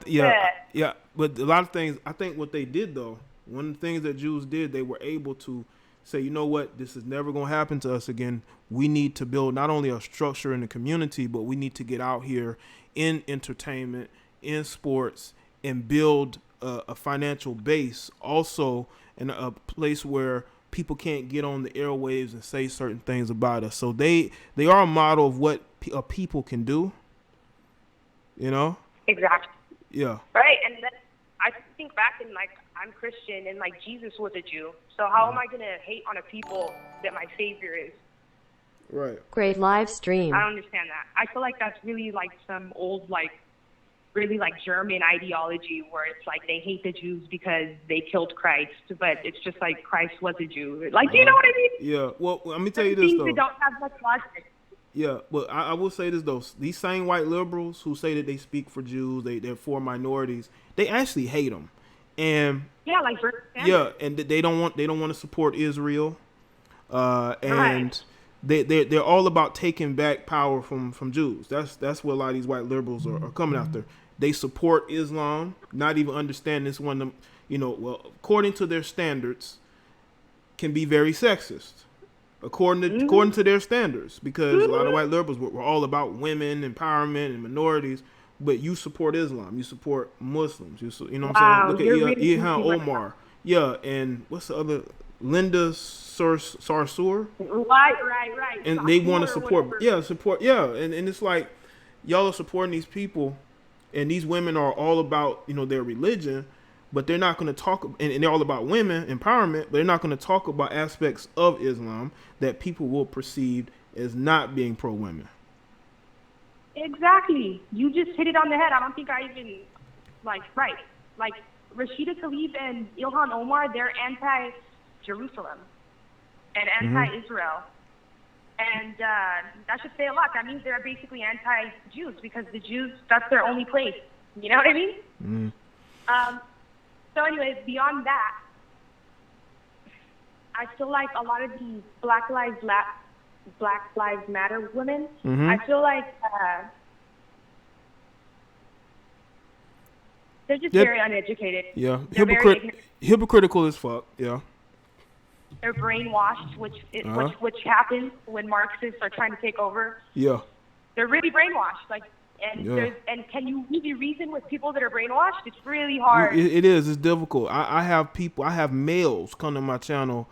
yeah. But a lot of things, I think what they did, though, one of the things that Jews did, they were able to say, you know what, this is never going to happen to us again. We need to build not only a structure in the community, but we need to get out here in entertainment, in sports, and build a financial base also in a place where people can't get on the airwaves and say certain things about us. So they are a model of what a people can do, you know? Exactly. Yeah. Right, and then I think back and I'm Christian and Jesus was a Jew. So how am I going to hate on a people that my savior is? Right. Great live stream. I don't understand that. I feel like that's really some old really German ideology where it's they hate the Jews because they killed Christ, but it's just Christ was a Jew. Do you know what I mean? Yeah. Well, let me tell you this though. Things that don't have much logic. Yeah, but I will say this though: these same white liberals who say that they speak for Jews, they're for minorities, they actually hate them, and and they don't want to support Israel, and they're all about taking back power from Jews. That's what a lot of these white liberals are coming after. They support Islam, not even understand this one. According to their standards, can be very sexist. According to their standards, because a lot of white liberals were all about women empowerment and minorities, but you support Islam, you support Muslims, you know what I'm saying? Look at Ilhan Omar, and what's the other, Linda Sarsour, right, and they want to support, and it's like y'all are supporting these people, and these women are all about their religion. But they're not going to talk, and they're all about women empowerment, but they're not going to talk about aspects of Islam that people will perceive as not being pro-women. Exactly. You just hit it on the head. I don't think I even, Rashida Tlaib and Ilhan Omar, they're anti-Jerusalem and anti-Israel. And that should say a lot. That means they're basically anti-Jews because the Jews, that's their only place. You know what I mean? So anyways, beyond that, I feel like a lot of these Black Lives Matter women, I feel like they're just very uneducated. Yeah, They're hypocritical as fuck. Yeah. They're brainwashed, which happens when Marxists are trying to take over. Yeah. They're really brainwashed. Like, and can you really reason with people that are brainwashed? It's really hard. It is. It's difficult. I have males come to my channel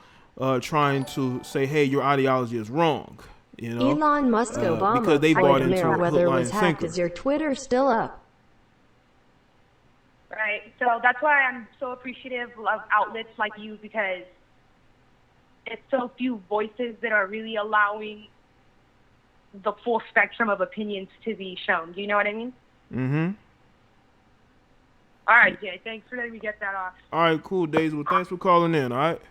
trying to say, hey, your ideology is wrong. You know, Elon Musk Obama because they bought into whether hook, it line, was and hacked. sinker. Is your Twitter still up? Right. So that's why I'm so appreciative of outlets like you, because it's so few voices that are really allowing the full spectrum of opinions to be shown. Do you know what I mean? Mm-hmm. All right, Jay. Thanks for letting me get that off. All right, cool, Daisy. Well, thanks for calling in. All right.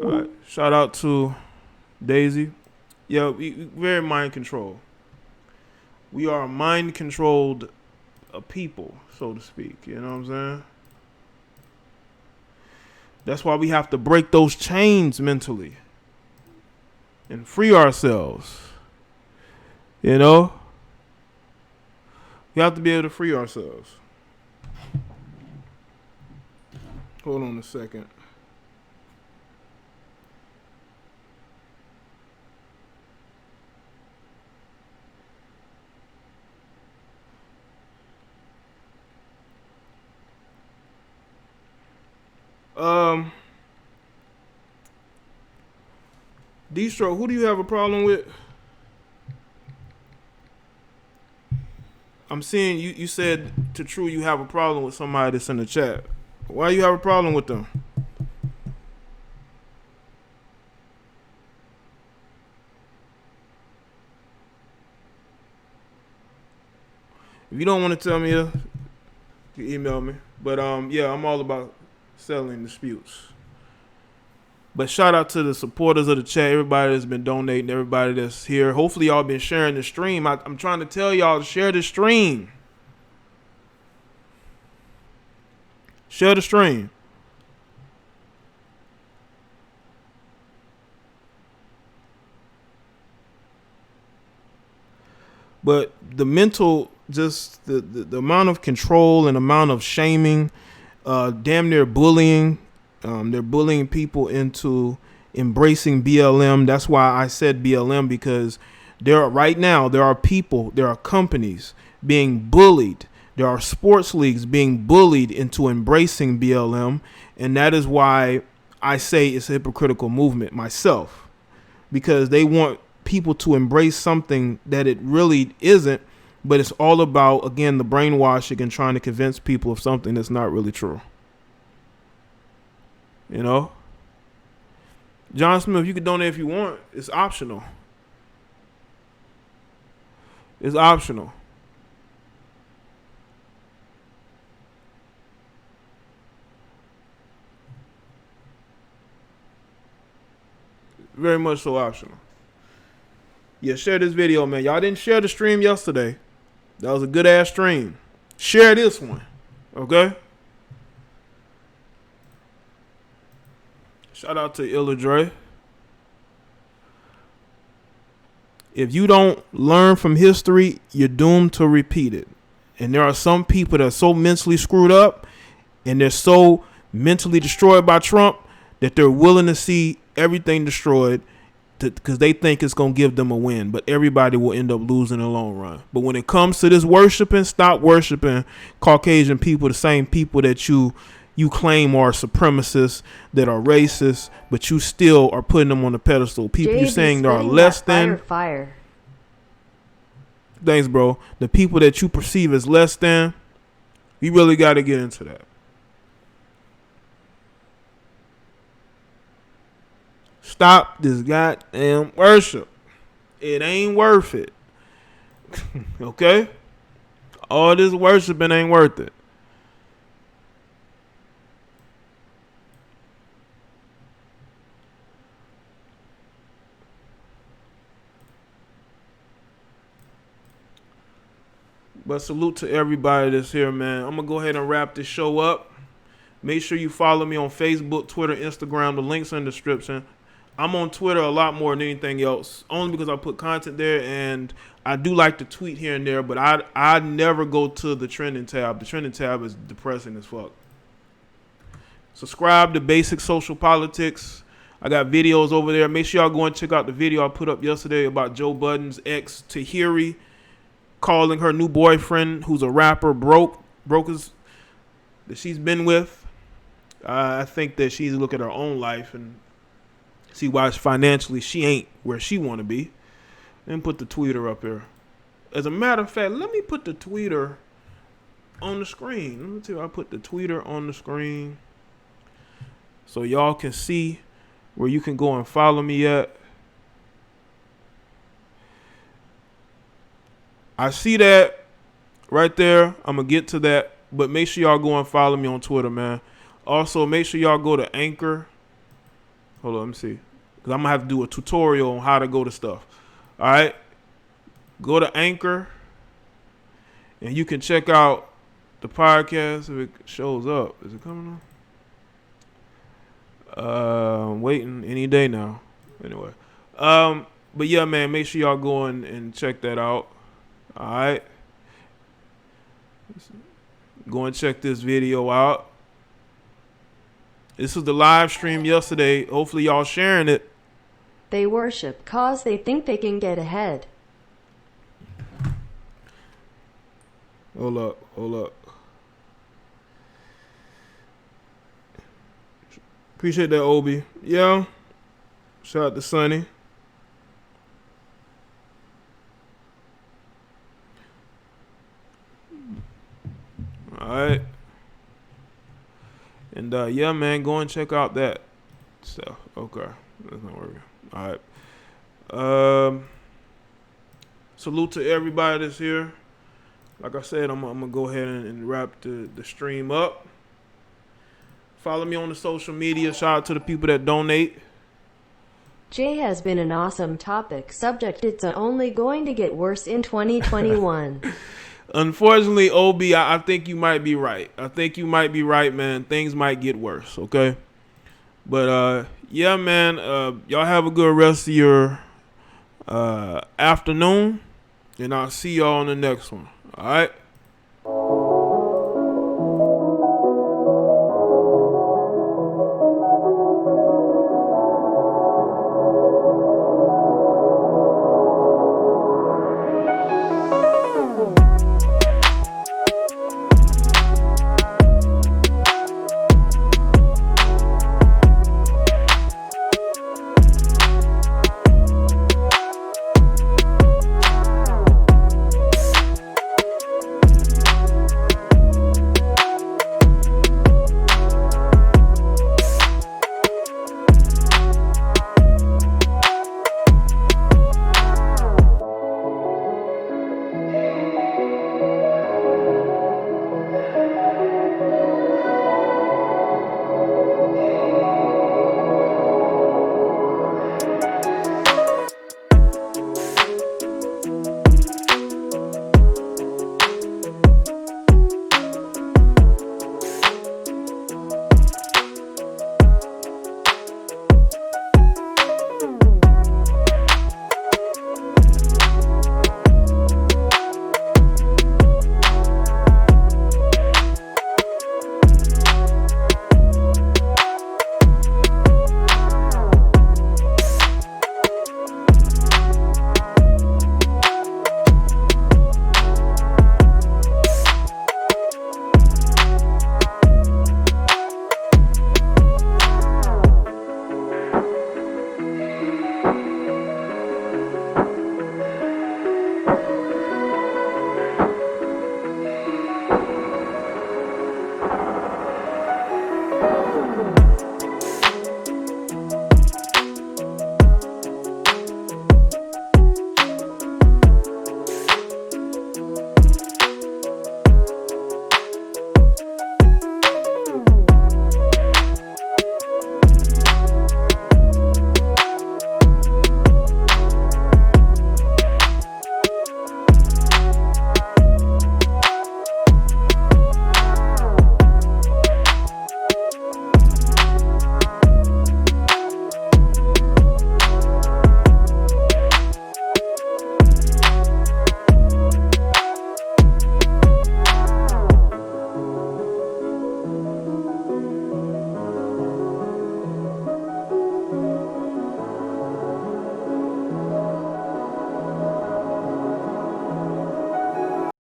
All right. Shout out to Daisy. Yeah, we very mind control. We are a mind controlled people, so to speak. You know what I'm saying? That's why we have to break those chains mentally and free ourselves. You know? We have to be able to free ourselves. Hold on a second. Distro, who do you have a problem with? I'm seeing you said to True you have a problem with somebody that's in the chat. Why you have a problem with them? If you don't want to tell me, you can email me. But yeah, I'm all about settling disputes. But shout out to the supporters of the chat, everybody that's been donating, everybody that's here. Hopefully y'all been sharing the stream. I'm trying to tell y'all to share the stream. Share the stream. But the mental, just the amount of control and amount of shaming, damn near bullying. They're bullying people into embracing BLM. That's why I said BLM, because there are people, there are companies being bullied. There are sports leagues being bullied into embracing BLM. And that is why I say it's a hypocritical movement myself, because they want people to embrace something that it really isn't. But it's all about, again, the brainwashing and trying to convince people of something that's not really true. You know, John Smith, you can donate if you want. It's optional. It's optional. Very much so optional. Yeah, share this video, man. Y'all didn't share the stream yesterday. That was a good ass stream. Share this one. Okay? Shout out to Illadre. If you don't learn from history, you're doomed to repeat it. And there are some people that are so mentally screwed up and they're so mentally destroyed by Trump that they're willing to see everything destroyed because they think it's going to give them a win. But everybody will end up losing in the long run. But when it comes to this worshiping, stop worshiping Caucasian people, the same people that you claim are supremacists, that are racist, but you still are putting them on the pedestal. People you're saying they are less than. Fire. Thanks, bro. The people that you perceive as less than, you really got to get into that. Stop this goddamn worship. It ain't worth it. Okay? All this worshiping ain't worth it. But salute to everybody that's here, man. I'm going to go ahead and wrap this show up. Make sure you follow me on Facebook, Twitter, Instagram. The links are in the description. I'm on Twitter a lot more than anything else, only because I put content there, and I do like to tweet here and there, but I never go to the trending tab. The trending tab is depressing as fuck. Subscribe to Basic Social Politics. I got videos over there. Make sure y'all go and check out the video I put up yesterday about Joe Budden's ex, Tahiri, calling her new boyfriend, who's a rapper, broke as that she's been with. I think that she's look at her own life and see why financially she ain't where she want to be. And put the tweeter up here. As a matter of fact, let me put the tweeter on the screen. Let me tell you, I put the tweeter on the screen so y'all can see where you can go and follow me at. I see that right there. I'm going to get to that. But make sure y'all go and follow me on Twitter, man. Also, make sure y'all go to Anchor. Hold on, let me see. Because I'm going to have to do a tutorial on how to go to stuff. All right? Go to Anchor. And you can check out the podcast if it shows up. Is it coming on? I'm waiting any day now. Anyway. But yeah, man, make sure y'all go and check that out. All right. Go and check this video out. This was the live stream yesterday. Hopefully y'all sharing it. They worship cause they think they can get ahead. Hold up. Appreciate that, Obi. Yeah. Shout out to Sonny. Alright. And yeah, man, go and check out that stuff. Okay. That's not working. Alright. Salute to everybody that's here. Like I said, I'm gonna go ahead and wrap the stream up. Follow me on the social media. Shout out to the people that donate. Jay has been an awesome topic subject. It's only going to get worse in 2021. Unfortunately, Obi, I think you might be right. Man. Things might get worse, okay? But, yeah, man, y'all have a good rest of your afternoon, and I'll see y'all on the next one, all right?